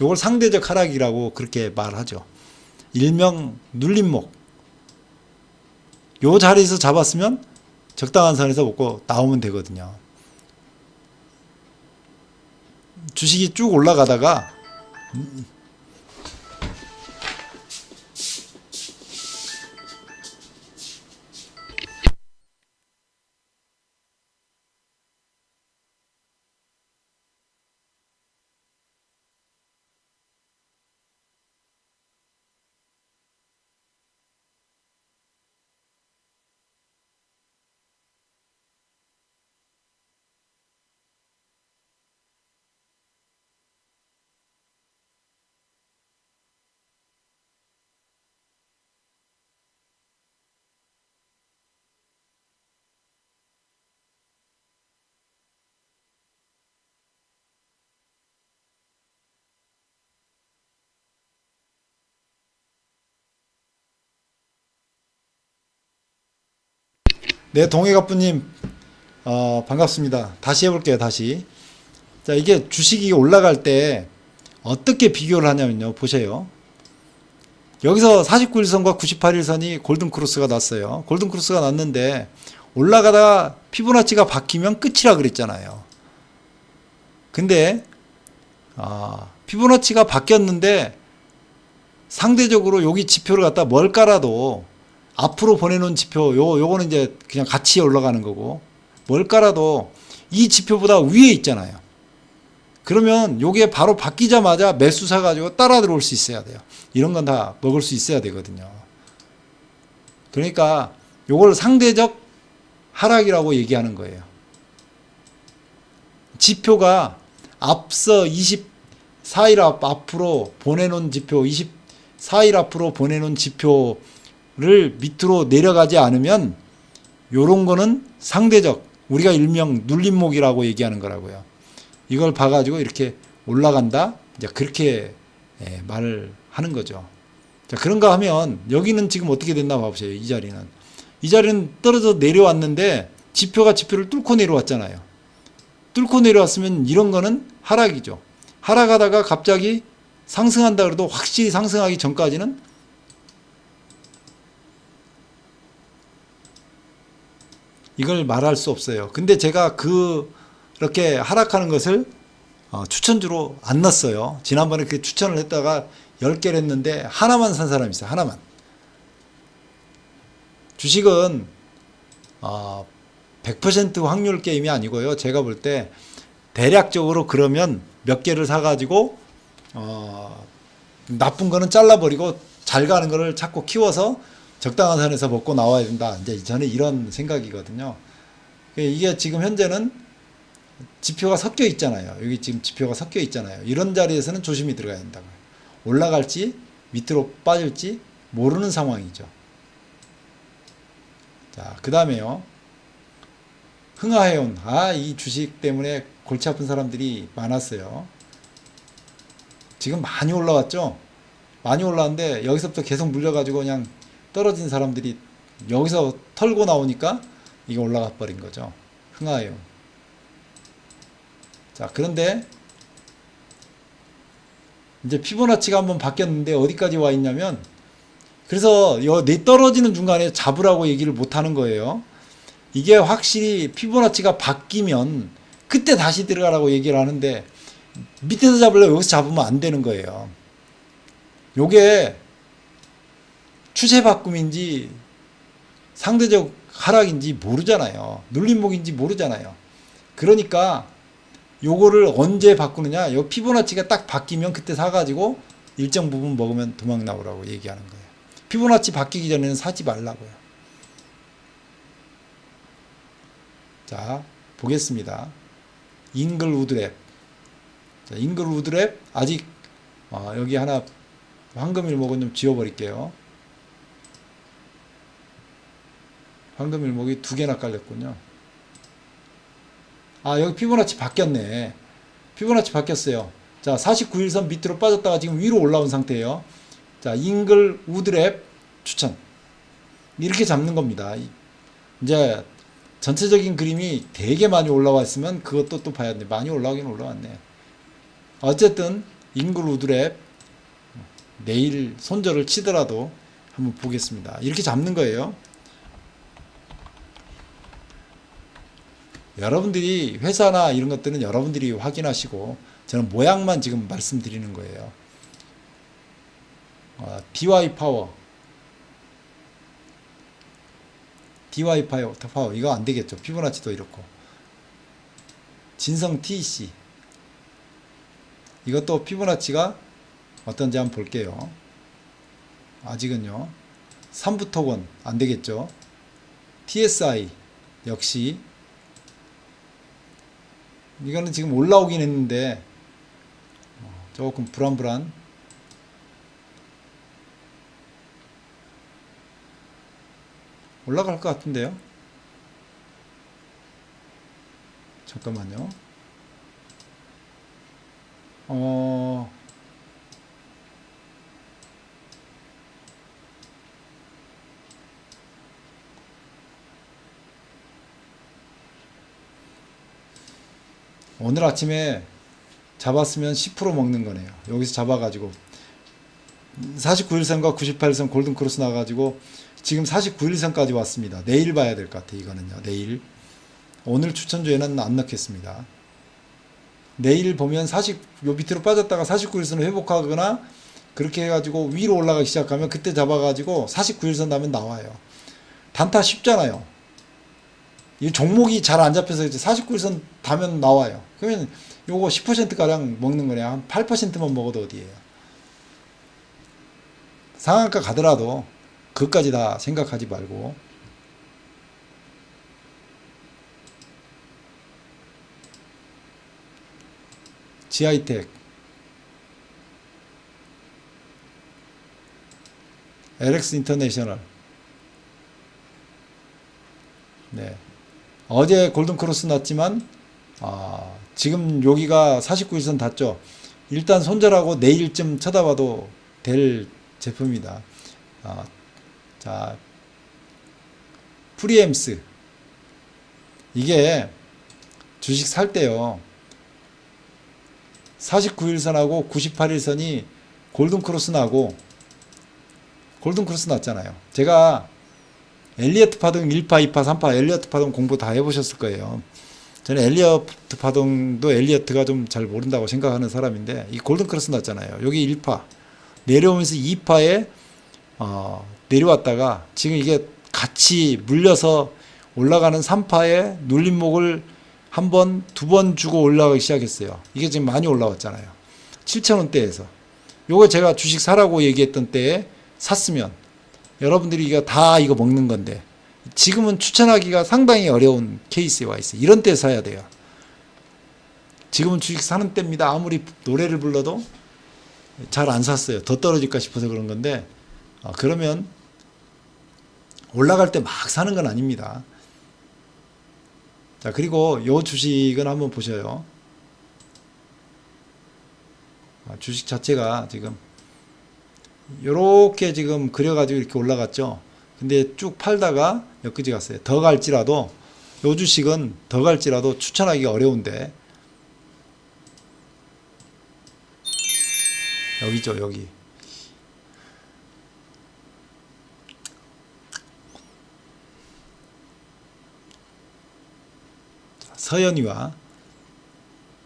이걸 상대적 하락이라고 그렇게 말하죠. 일명 눌림목. 요 자리에서 잡았으면 적당한 선에서 먹고 나오면 되거든요. 주식이 쭉 올라가다가 네, 동해갑부님, 반갑습니다. 다시 해볼게요, 다시. 자, 이게 주식이 올라갈 때 어떻게 비교를 하냐면요. 보세요. 여기서 49일선과 98일선이 골든크로스가 났어요. 골든크로스가 났는데 올라가다가 피보나치가 바뀌면 끝이라 그랬잖아요. 근데 피보나치가 바뀌었는데 상대적으로 여기 지표를 갖다 뭘 깔아도 앞으로 보내놓은 지표 요거는 이제 그냥 같이 올라가는 거고 뭘 깔아도 이 지표보다 위에 있잖아요. 그러면 요게 바로 바뀌자마자 매수 사가지고 따라 들어올 수 있어야 돼요. 이런 건 다 먹을 수 있어야 되거든요. 그러니까 요걸 상대적 하락이라고 얘기하는 거예요. 지표가 앞서 24일 앞으로 보내놓은 지표, 24일 앞으로 보내놓은 지표를 밑으로 내려가지 않으면 요런 거는 상대적, 우리가 일명 눌림목이라고 얘기하는 거라고요. 이걸 봐가지고 이렇게 올라간다? 이제 그렇게 말을 하는 거죠. 자, 그런가 하면 여기는 지금 어떻게 됐나 봐보세요. 이 자리는. 이 자리는 떨어져 내려왔는데 지표가 지표를 뚫고 내려왔잖아요. 뚫고 내려왔으면 이런 거는 하락이죠. 하락하다가 갑자기 상승한다 그래도 확실히 상승하기 전까지는 이걸 말할 수 없어요. 근데 제가 그렇게 하락하는 것을 추천주로 안 넣었어요. 지난번에 그 추천을 했다가 10개를 했는데 하나만 산 사람이 있어요. 하나만. 주식은 100% 확률 게임이 아니고요. 제가 볼 때 대략적으로 그러면 몇 개를 사가지고 나쁜 거는 잘라버리고 잘 가는 거를 자꾸 키워서 적당한 선에서 먹고 나와야 된다. 이제 저는 이런 생각이거든요. 이게 지금 현재는 지표가 섞여 있잖아요. 여기 지금 지표가 섞여 있잖아요. 이런 자리에서는 조심히 들어가야 된다고요. 올라갈지 밑으로 빠질지 모르는 상황이죠. 자, 그 다음에요. 흥하해온. 이 주식 때문에 골치 아픈 사람들이 많았어요. 지금 많이 올라왔죠? 많이 올라왔는데 여기서부터 계속 물려가지고 그냥 떨어진 사람들이 여기서 털고 나오니까 이게 올라가 버린 거죠. 흥하해온. 자, 그런데 이제 피보나치가 한번 바뀌었는데 어디까지 와 있냐면 그래서 내 떨어지는 중간에 잡으라고 얘기를 못 하는 거예요. 이게 확실히 피보나치가 바뀌면 그때 다시 들어가라고 얘기를 하는데 밑에서 잡으려고 여기서 잡으면 안 되는 거예요. 요게 추세 바꿈인지 상대적 하락인지 모르잖아요. 눌림목인지 모르잖아요. 그러니까 요거를 언제 바꾸느냐, 요 피보나치가 딱 바뀌면 그때 사가지고 일정 부분 먹으면 도망 나오라고 얘기하는 거예요. 피보나치 바뀌기 전에는 사지 말라고요. 자, 보겠습니다. 잉글 우드랩. 자, 잉글 우드랩 아직 여기 하나 황금일목은 좀 지워버릴게요. 황금일목이 2개나 깔렸군요. 여기 피보나치 바뀌었네. 피보나치 바뀌었어요. 자, 49일선 밑으로 빠졌다가 지금 위로 올라온 상태예요. 자, 잉글 우드랩 추천. 이렇게 잡는 겁니다. 이제 전체적인 그림이 되게 많이 올라와 있으면 그것도 또 봐야 돼. 많이 올라오긴 올라왔네. 어쨌든 잉글 우드랩 내일 손절을 치더라도 한번 보겠습니다. 이렇게 잡는 거예요. 여러분들이 회사나 이런 것들은 여러분들이 확인하시고 저는 모양만 지금 말씀드리는 거예요. DY 파워 이거 안 되겠죠. 피보나치도 이렇고 진성 TC 이것도 피보나치가 어떤지 한번 볼게요. 아직은요. 3부토건 안 되겠죠. TSI 역시 이거는 지금 올라오긴 했는데 조금 불안불안. 올라갈 것 같은데요. 잠깐만요. 오늘 아침에 잡았으면 10% 먹는 거네요. 여기서 잡아가지고 49일선과 98일선 골든크로스 나가지고 지금 49일선까지 왔습니다. 내일 봐야 될 것 같아요. 이거는요. 내일. 오늘 추천주에는 안 넣겠습니다. 내일 보면 요 밑으로 빠졌다가 49일선을 회복하거나 그렇게 해가지고 위로 올라가기 시작하면 그때 잡아가지고 49일선 나면 나와요. 단타 쉽잖아요. 이 종목이 잘 안 잡혀서 이제 49일선 다면 나와요. 그러면 요거 10%가량 먹는 거냐. 한 8%만 먹어도 어디에요. 상한가 가더라도 그것까지 다 생각하지 말고. 지하이텍, LX 인터내셔널. 네. 어제 골든크로스 났지만 지금 여기가 49일선 닿죠. 일단 손절하고 내일쯤 쳐다봐도 될 제품이다. 자, 프리엠스. 이게 주식 살 때요. 49일선하고 98일선이 골든크로스 나고 골든크로스 났잖아요. 제가 엘리어트 파동 1파, 2파, 3파 엘리어트 파동 공부 다 해보셨을 거예요. 저는 엘리어트 파동도 엘리어트가 좀 잘 모른다고 생각하는 사람인데 이 골든크로스 났잖아요. 여기 1파 내려오면서 2파에 내려왔다가 지금 이게 같이 물려서 올라가는 3파에 눌림목을 한 번, 두 번 주고 올라가기 시작했어요. 이게 지금 많이 올라왔잖아요. 7,000원대에서. 요거 제가 주식 사라고 얘기했던 때에 샀으면 여러분들이 이거 다 이거 먹는 건데 지금은 추천하기가 상당히 어려운 케이스에 와 있어요. 이런 때 사야 돼요. 지금은 주식 사는 때입니다. 아무리 노래를 불러도 잘 안 샀어요. 더 떨어질까 싶어서 그런 건데 그러면 올라갈 때 막 사는 건 아닙니다. 자, 그리고 요 주식은 한번 보셔요. 주식 자체가 지금 요렇게 지금 그려가지고 이렇게 올라갔죠. 근데 쭉 팔다가 여기까지 갔어요. 더 갈지라도 요 주식은 더 갈지라도 추천하기가 어려운데 여기죠. 여기 서현이와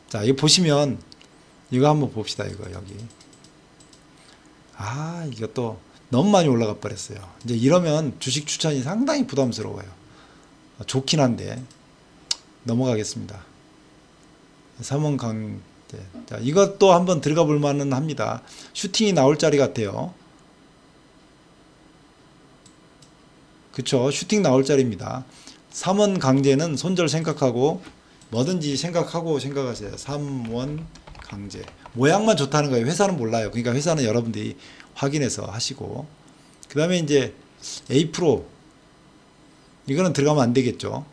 자 이거 보시면 이거 한번 봅시다. 이거 여기 이것도 너무 많이 올라가 버렸어요. 이제 이러면 주식 추천이 상당히 부담스러워요. 좋긴 한데 넘어가겠습니다. 삼원강제. 자, 이것도 한번 들어가 볼 만은 합니다. 슈팅이 나올 자리 같아요. 그쵸? 슈팅 나올 자리입니다. 삼원강제는 손절 생각하고 뭐든지 생각하세요. 삼원강제. 모양만 좋다는 거예요. 회사는 몰라요. 그러니까 회사는 여러분들이 확인해서 하시고. 그 다음에 이제 A-프로. 이거는 들어가면 안 되겠죠.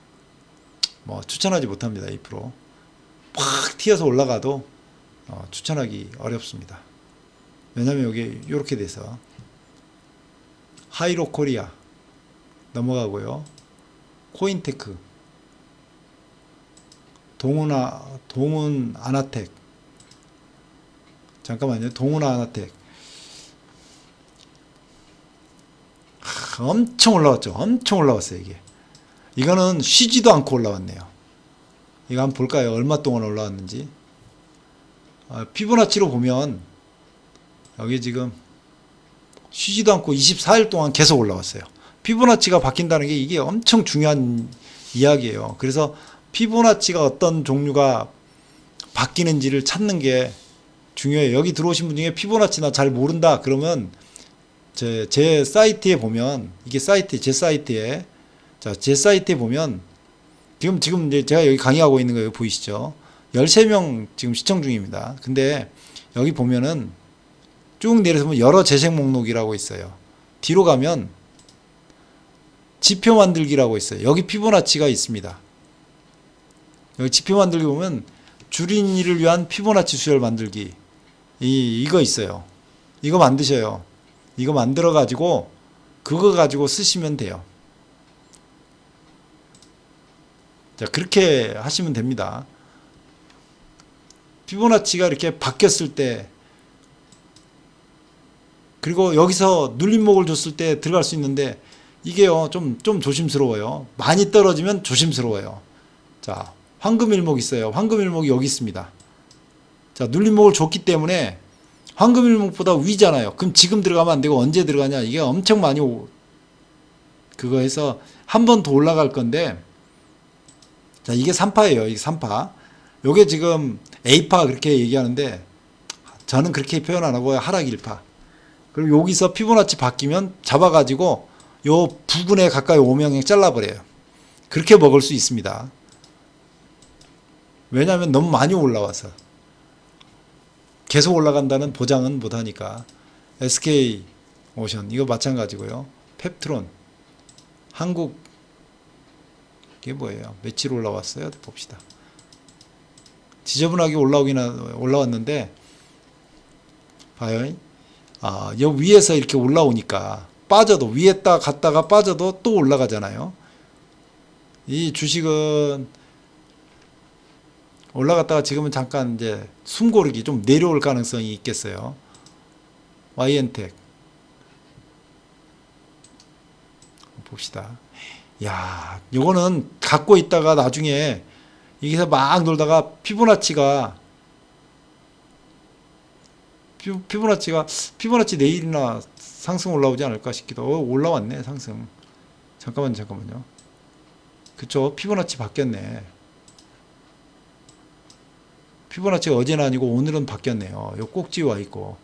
뭐 추천하지 못합니다. A-프로. 팍 튀어서 올라가도 추천하기 어렵습니다. 왜냐면 여기 이렇게 돼서. 하이로 코리아 넘어가고요. 코인테크. 동은 아나텍. 잠깐만요. 동은 아나텍. 엄청 올라왔죠. 엄청 올라왔어요. 이거는 쉬지도 않고 올라왔네요. 이거 한번 볼까요? 얼마 동안 올라왔는지. 피보나치로 보면 여기 지금 쉬지도 않고 24일 동안 계속 올라왔어요. 피보나치가 바뀐다는 게 이게 엄청 중요한 이야기예요. 그래서 피보나치가 어떤 종류가 바뀌는지를 찾는 게 중요해요. 여기 들어오신 분 중에 피보나치나 잘 모른다 그러면 제 사이트에 보면 이게 제 사이트에 제 사이트에 보면 지금 이제 제가 여기 강의하고 있는 거 보이시죠? 13명 지금 시청 중입니다. 근데 여기 보면은 쭉 내려서 보면 여러 재생 목록이라고 있어요. 뒤로 가면 지표 만들기라고 있어요. 여기 피보나치가 있습니다. 여기 지표 만들기 보면 주린이를 위한 피보나치 수열 만들기 이거 있어요. 이거 만드셔요. 이거 만들어 가지고 그거 가지고 쓰시면 돼요. 자, 그렇게 하시면 됩니다. 피보나치가 이렇게 바뀌었을 때, 그리고 여기서 눌림목을 줬을 때 들어갈 수 있는데, 이게요, 좀 조심스러워요. 많이 떨어지면 조심스러워요. 자, 황금일목 있어요. 황금일목이 여기 있습니다. 자, 눌림목을 줬기 때문에 황금일목보다 위잖아요. 그럼 지금 들어가면 안 되고 언제 들어가냐? 이게 엄청 많이 그거 해서 한 번 더 올라갈 건데, 자, 이게 3파예요. 이게 3파. 요게 지금 A파 그렇게 얘기하는데, 저는 그렇게 표현 안 하고 하락 1파. 그리고 여기서 피보나치 바뀌면 잡아가지고 요 부근에 가까이 오면 그냥 잘라버려요. 그렇게 먹을 수 있습니다. 왜냐하면 너무 많이 올라와서. 계속 올라간다는 보장은 못하니까. SK 오션 이거 마찬가지고요. 펩트론 한국 이게 뭐예요? 며칠 올라왔어요? 봅시다. 지저분하게 올라왔는데 봐요. 여 위에서 이렇게 올라오니까 빠져도 위에 딱 갔다가 빠져도 또 올라가잖아요. 이 주식은 올라갔다가 지금은 잠깐 이제 숨고르기 좀 내려올 가능성이 있겠어요. YN텍 봅시다. 야, 요거는 갖고 있다가 나중에 여기서 막 놀다가 피보나치가 내일이나 상승 올라오지 않을까 싶기도. 올라왔네 상승. 잠깐만요. 그쵸, 피보나치 바뀌었네. 피보나치가 어제는 아니고 오늘은 바뀌었네요. 요 꼭지 와 있고.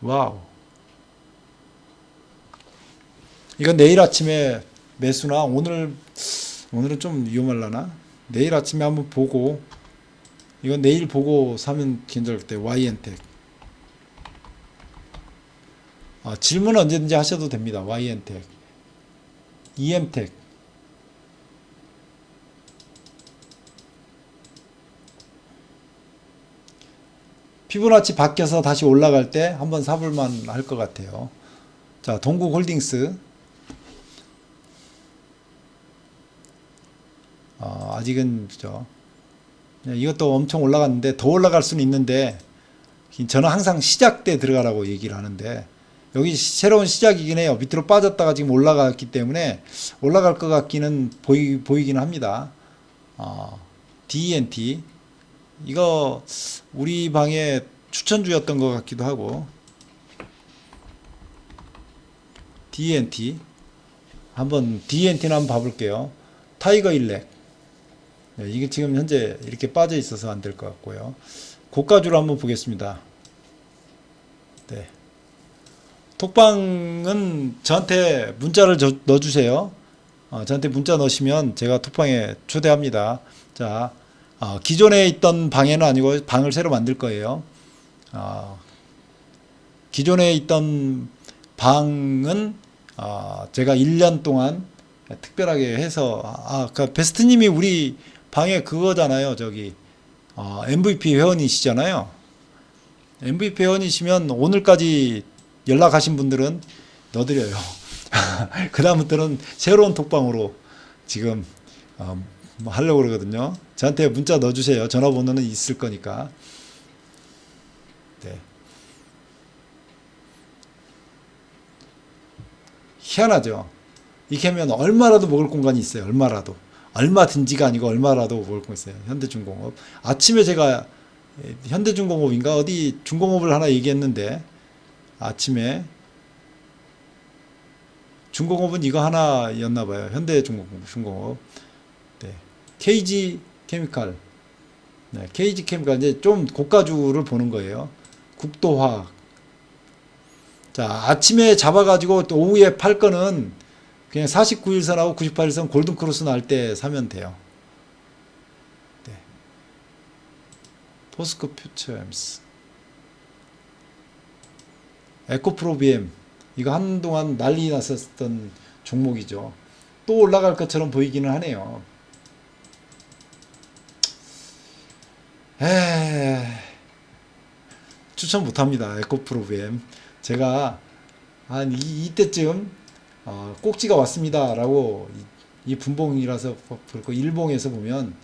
와우. 이건 내일 아침에 매수나 오늘은 좀 위험할라나? 내일 아침에 한번 보고, 이건 내일 보고 사면 괜찮을 때. YN텍. 질문 언제든지 하셔도 됩니다. YN텍. EM텍. 피보나치 바뀌어서 다시 올라갈 때 한번 사볼만 할 것 같아요. 자, 동국홀딩스. 아직은 이것도 엄청 올라갔는데 더 올라갈 수는 있는데, 저는 항상 시작 때 들어가라고 얘기를 하는데, 여기 새로운 시작이긴 해요. 밑으로 빠졌다가 지금 올라갔기 때문에 올라갈 것 같기는 보이긴 합니다. DNT 이거 우리 방에 추천주였던 것 같기도 하고. DNT는 한번 봐볼게요. 타이거 일렉. 네, 이게 지금 현재 이렇게 빠져 있어서 안 될 것 같고요. 고가주를 한번 보겠습니다. 네. 톡방은 저한테 문자를 넣어주세요. 저한테 문자 넣으시면 제가 톡방에 초대합니다. 자, 기존에 있던 방에는 아니고 방을 새로 만들 거예요. 기존에 있던 방은 제가 1년 동안 특별하게 해서, 그 베스트님이 우리 방에 그거잖아요. 저기 MVP 회원이시잖아요. MVP 회원이시면 오늘까지 연락하신 분들은 넣어드려요. 그 다음부터는 새로운 톡방으로 지금 뭐 하려고 그러거든요. 저한테 문자 넣어주세요. 전화번호는 있을 거니까. 네. 희한하죠. 이렇게 하면 얼마라도 먹을 공간이 있어요. 얼마든지가 아니고 얼마라도 먹을 공간이 있어요. 현대중공업. 아침에 제가 현대중공업인가 어디 중공업을 하나 얘기했는데, 아침에 중공업은 이거 하나였나봐요. 현대중공업. 네. KG 케미칼. 네. KG 케미칼. 이제 좀 고가주를 보는 거예요. 국도화학. 자, 아침에 잡아가지고 또 오후에 팔 거는 그냥 49일선하고 98일선 골든크로스 날 때 사면 돼요. 네. 포스코 퓨처엠스. 에코프로비엠. 이거 한동안 난리 났었던 종목이죠. 또 올라갈 것처럼 보이기는 하네요. 추천 못합니다. 에코프로비엠. 제가 한 이때쯤 꼭지가 왔습니다 라고, 이 분봉이라서 그렇고 일봉에서 보면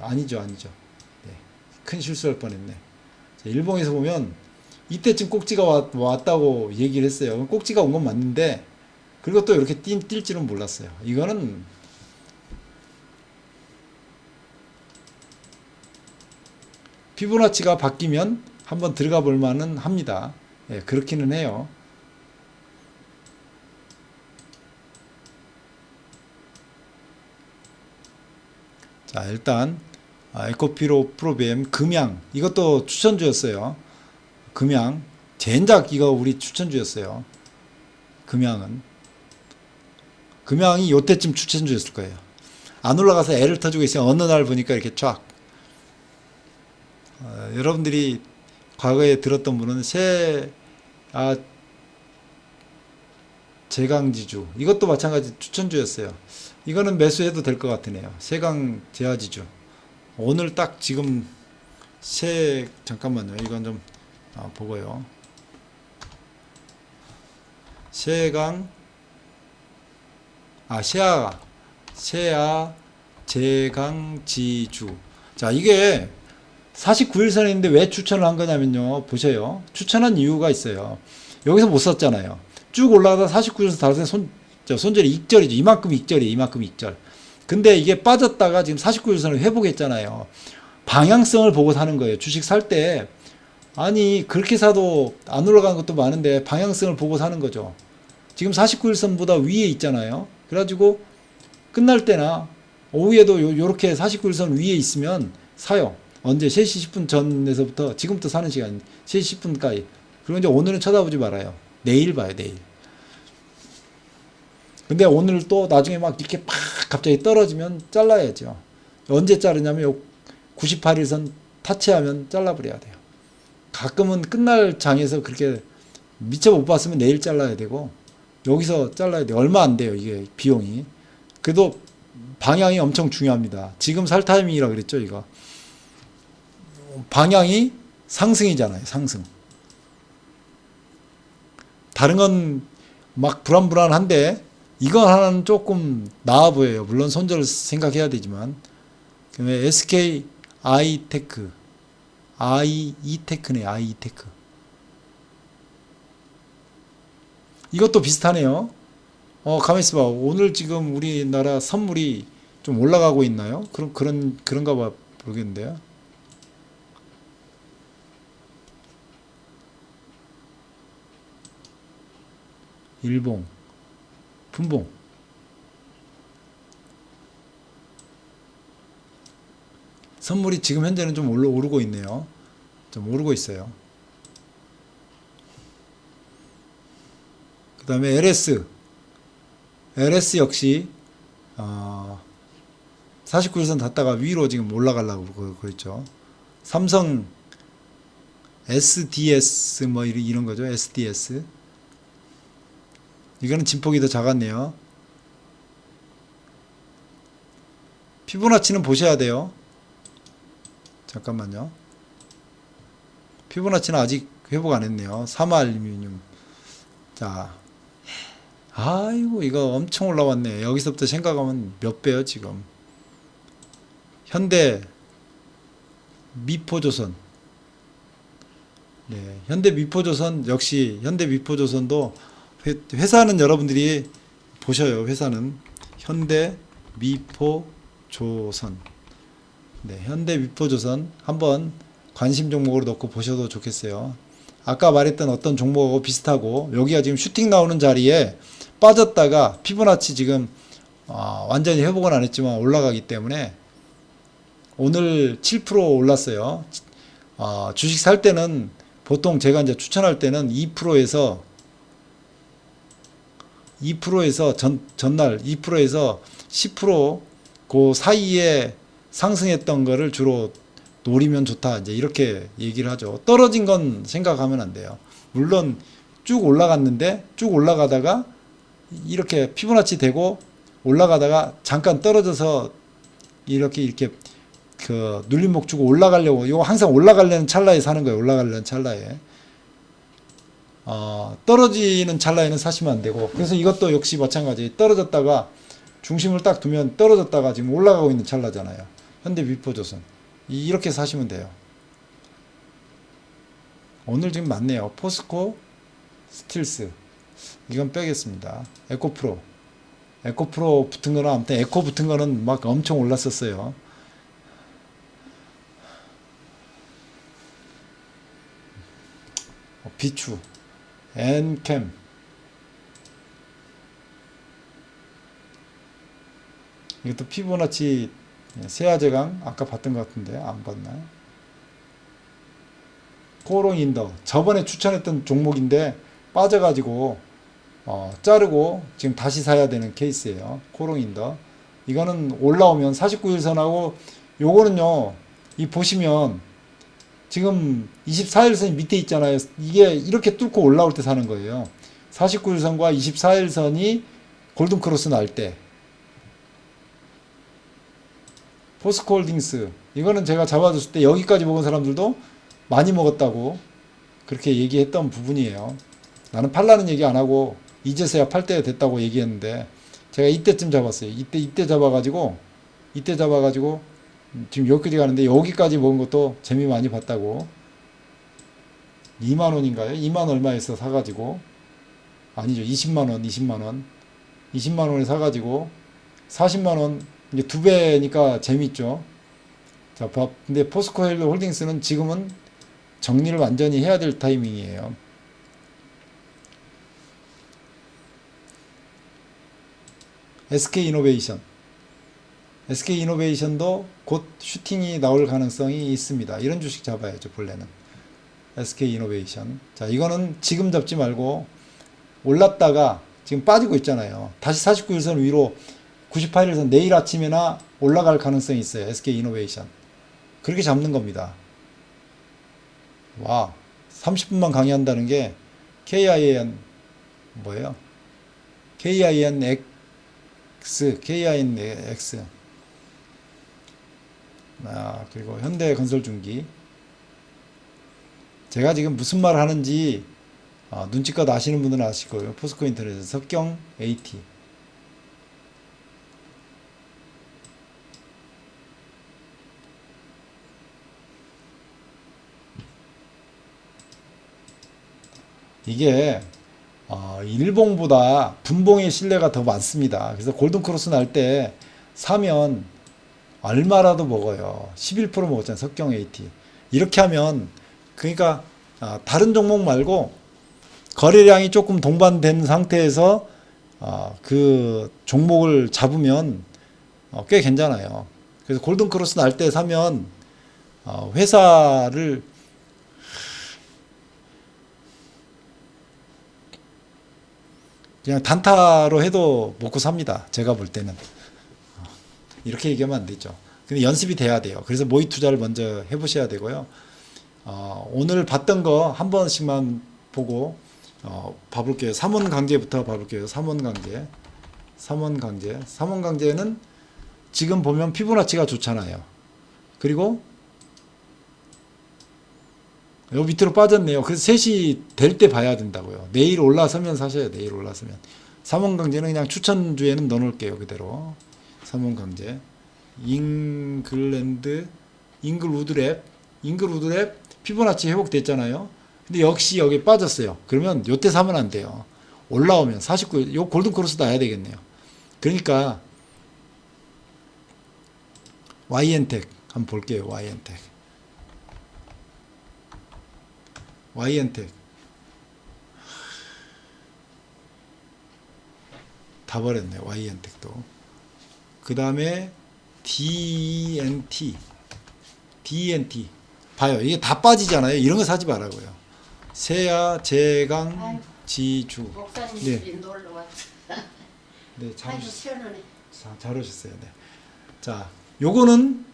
아니죠. 네, 큰 실수할 뻔했네. 자, 일봉에서 보면 이때쯤 꼭지가 왔다고 얘기를 했어요. 그럼 꼭지가 온 건 맞는데 그리고 또 이렇게 뛸 줄은 몰랐어요. 이거는 피보나치가 바뀌면 한번 들어가 볼 만은 합니다. 예, 그렇기는 해요. 자, 일단 에코피로 프로비엠 금양 이것도 추천주였어요. 금양 젠작 이거 우리 추천주였어요. 금양이 요때쯤 추천주였을 거예요. 안 올라가서 애를 터주고 있어요. 어느 날 보니까 이렇게 쫙 여러분들이 과거에 들었던 분은 제강지주 이것도 마찬가지 추천주였어요. 이거는 매수해도 될 것 같으네요. 세강 제아지주 오늘 딱 지금 잠깐만요. 이건 좀 보고요. 세아 제강지주. 자, 이게 49일선에 있는데 왜 추천을 한 거냐면요. 보세요. 추천한 이유가 있어요. 여기서 못 샀잖아요. 쭉 올라가다 49일선 달아서 손절이 익절이죠. 이만큼 익절이에요. 이만큼 익절. 근데 이게 빠졌다가 지금 49일선을 회복했잖아요. 방향성을 보고 사는 거예요. 주식 살 때. 아니, 그렇게 사도 안 올라가는 것도 많은데 방향성을 보고 사는 거죠. 지금 49일선보다 위에 있잖아요. 그래가지고 끝날 때나 오후에도 요렇게 49일선 위에 있으면 사요. 언제? 3시 10분 전에서부터 지금부터 사는 시간 3시 10분까지. 그리고 이제 오늘은 쳐다보지 말아요. 내일 봐요. 내일. 근데 오늘 또 나중에 막 이렇게 팍 갑자기 떨어지면 잘라야죠. 언제 자르냐면 요 98일선 타치하면 잘라버려야 돼요. 가끔은 끝날 장에서 그렇게 미처 못 봤으면 내일 잘라야 되고 여기서 잘라야 돼요. 얼마 안 돼요. 이게 비용이. 그래도 방향이 엄청 중요합니다. 지금 살 타이밍이라 그랬죠. 이거 방향이 상승이잖아요. 상승. 다른 건 막 불안불안한데 이거 하나는 조금 나아 보여요. 물론 손절 생각해야 되지만. 그다음에 SK 아이테크, 아이테크네, 아이테크. 이것도 비슷하네요. 가만히 있어봐. 오늘 지금 우리나라 선물이 좀 올라가고 있나요? 그런가 봐 모르겠는데요. 일봉, 분봉. 선물이 지금 현재는 좀 오르고 있네요. 좀 오르고 있어요. 그 다음에 LS 역시 49일선 닿다가 위로 지금 올라가려고 그랬죠. 삼성 SDS 뭐 이런 거죠. SDS. 이거는 진폭이 더 작았네요. 피보나치는 보셔야 돼요. 잠깐만요. 피보나치는 아직 회복 안 했네요. 사마알루미늄. 자, 아이고 이거 엄청 올라왔네. 여기서부터 생각하면 몇 배요 지금. 현대 미포조선. 네, 현대 미포조선 역시 현대 미포조선도 회사는 여러분들이 보셔요. 회사는 현대 미포조선. 네, 현대 미포조선 한번 관심 종목으로 넣고 보셔도 좋겠어요. 아까 말했던 어떤 종목하고 비슷하고 여기가 지금 슈팅 나오는 자리에 빠졌다가 피보나치 지금 완전히 회복은 안 했지만 올라가기 때문에 오늘 7% 올랐어요. 주식 살 때는 보통 제가 이제 추천할 때는 2%에서 전날 2%에서 10% 그 사이에 상승했던 거를 주로 노리면 좋다. 이제 이렇게 얘기를 하죠. 떨어진 건 생각하면 안 돼요. 물론 쭉 올라갔는데 쭉 올라가다가 이렇게 피보나치 되고 올라가다가 잠깐 떨어져서 이렇게 그 눌림목 주고 올라가려고 이거 항상 올라가려는 찰나에 사는 거예요. 올라가려는 찰나에. 떨어지는 찰나에는 사시면 안 되고 그래서 이것도 역시 마찬가지 떨어졌다가 중심을 딱 두면 떨어졌다가 지금 올라가고 있는 찰나잖아요. 현대 미포조선. 이렇게 사시면 돼요. 오늘 지금 많네요. 포스코 스틸스. 이건 빼겠습니다. 에코프로. 에코프로 붙은 거는 아무튼 에코 붙은 거는 막 엄청 올랐었어요. 비추. 엔캠. 이것도 피보나치 세아제강 아까 봤던 것 같은데 안 봤나요? 코롱인더 저번에 추천했던 종목인데 빠져가지고 자르고 지금 다시 사야 되는 케이스예요. 코롱인더 이거는 올라오면 49일선하고 요거는요 이 보시면 지금 24일선이 밑에 있잖아요. 이게 이렇게 뚫고 올라올 때 사는 거예요. 49일선과 24일선이 골든크로스 날 때. 포스코홀딩스 이거는 제가 잡아줬을 때 여기까지 먹은 사람들도 많이 먹었다고 그렇게 얘기했던 부분이에요. 나는 팔라는 얘기 안 하고 이제서야 팔 때 됐다고 얘기했는데 제가 이때쯤 잡았어요. 이때 잡아가지고 지금 여기까지 가는데 여기까지 먹은 것도 재미 많이 봤다고 2만원인가요? 2만 얼마에서 사가지고 아니죠 20만원에 사가지고 40만원 이제 2배니까 재밌죠. 자, 근데 포스코 홀딩스는 지금은 정리를 완전히 해야 될 타이밍이에요. SK이노베이션도 곧 슈팅이 나올 가능성이 있습니다. 이런 주식 잡아야죠, 본래는. SK이노베이션. 자, 이거는 지금 잡지 말고 올랐다가 지금 빠지고 있잖아요. 다시 49일선 위로 98일선 내일 아침에나 올라갈 가능성이 있어요. SK이노베이션. 그렇게 잡는 겁니다. 와, 30분만 강의한다는 게 KIN 뭐예요? KINX. 그리고 현대건설중기. 제가 지금 무슨 말 하는지 눈치껏 아시는 분들은 아실 거예요. 포스코 인터넷 석경 AT. 이게 일봉보다 분봉의 신뢰가 더 많습니다. 그래서 골든크로스 날 때 사면 얼마라도 먹어요. 11% 먹었잖아요. 석경 AT. 이렇게 하면 그러니까 다른 종목 말고 거래량이 조금 동반된 상태에서 그 종목을 잡으면 꽤 괜찮아요. 그래서 골든크로스 날 때 사면 회사를 그냥 단타로 해도 먹고 삽니다. 제가 볼 때는. 이렇게 얘기하면 안 되죠. 근데 연습이 돼야 돼요. 그래서 모의 투자를 먼저 해보셔야 되고요. 오늘 봤던 거 한 번씩만 보고 봐볼게요. 삼원강제부터 봐볼게요. 삼원강제는 지금 보면 피보나치가 좋잖아요. 그리고 요 밑으로 빠졌네요. 그래서 3시 될 때 봐야 된다고요. 내일 올라서면 사셔요. 내일 올라서면. 삼원강제는 그냥 추천주에는 넣어놓을게요. 그대로. 삼원강제. 잉글우드랩 피보나치 회복됐잖아요. 근데 역시 여기 빠졌어요. 그러면 요때 사면 안 돼요. 올라오면 49일 요 골든크로스 나야 되겠네요. 그러니까 YN텍 한번 볼게요. YN텍 다 버렸네. YN텍도. 그 다음에 DNT 봐요. 이게 다 빠지잖아요. 이런 거 사지 말라고요. 세아, 제강, 지주. 목사님 네. 집에 놀러 왔어. 네, 잘 아주 시원하네. 오셨어요. 네. 자, 요거는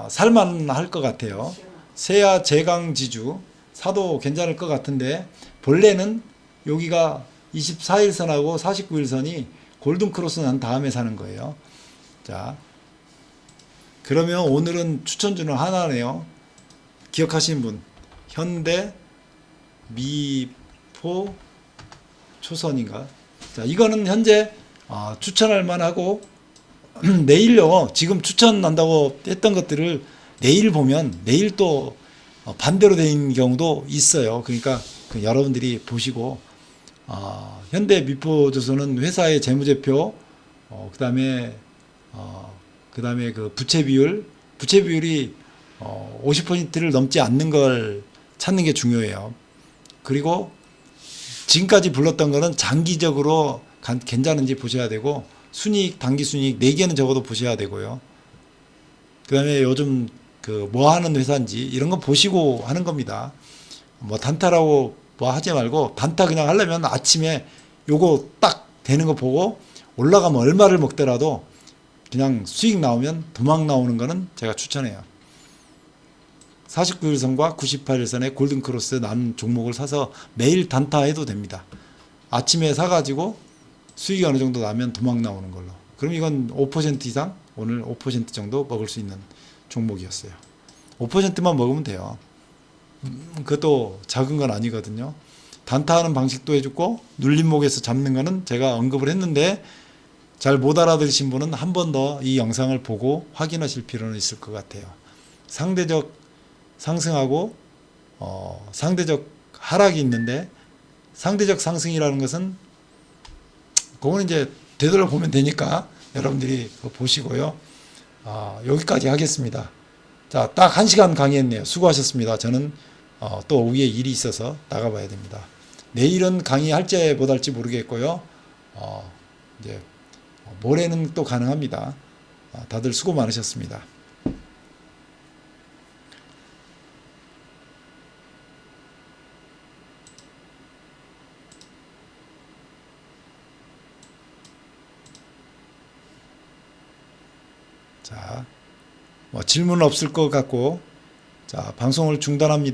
살만할 것 같아요. 세아, 제강, 지주 사도 괜찮을 것 같은데 본래는 여기가 24일선하고 49일선이 골든크로스 난 다음에 사는 거예요. 자, 그러면 오늘은 추천주는 하나네요. 기억하시는 분. 현대, 미포, 초선인가? 자, 이거는 현재 추천할 만하고 내일요, 지금 추천한다고 했던 것들을 내일 보면 내일 또 반대로 된 경우도 있어요. 그러니까 여러분들이 보시고, 현대미포조선은 회사의 재무제표, 그다음에 그다음에 그 부채 비율이 50%를 넘지 않는 걸 찾는 게 중요해요. 그리고 지금까지 불렀던 거는 장기적으로 괜찮은지 보셔야 되고, 순이익, 당기 순이익 4개는 적어도 보셔야 되고요. 그다음에 요즘 뭐 하는 회사인지 이런 거 보시고 하는 겁니다. 뭐 단타라고 뭐 하지 말고, 단타 그냥 하려면 아침에 요거 딱 되는 거 보고 올라가면 얼마를 먹더라도 그냥 수익 나오면 도망 나오는 거는 제가 추천해요. 49일선과 98일선의 골든크로스 난 종목을 사서 매일 단타 해도 됩니다. 아침에 사가지고 수익이 어느 정도 나면 도망 나오는 걸로. 그럼 이건 5% 이상, 오늘 5% 정도 먹을 수 있는 종목이었어요. 5%만 먹으면 돼요. 그것도 작은 건 아니거든요. 단타하는 방식도 해줬고, 눌림목에서 잡는 거는 제가 언급을 했는데 잘 못 알아들으신 분은 한 번 더 이 영상을 보고 확인하실 필요는 있을 것 같아요. 상대적 상승하고 상대적 하락이 있는데, 상대적 상승이라는 것은 그거는 이제 되돌아보면 되니까 여러분들이 보시고요. 여기까지 하겠습니다. 자, 딱 1시간 강의했네요. 수고하셨습니다. 저는 또 오후에 일이 있어서 나가봐야 됩니다. 내일은 강의할지 못할지 모르겠고요. 이제 모레는 또 가능합니다. 다들 수고 많으셨습니다. 자, 뭐 질문 없을 것 같고, 자, 방송을 중단합니다.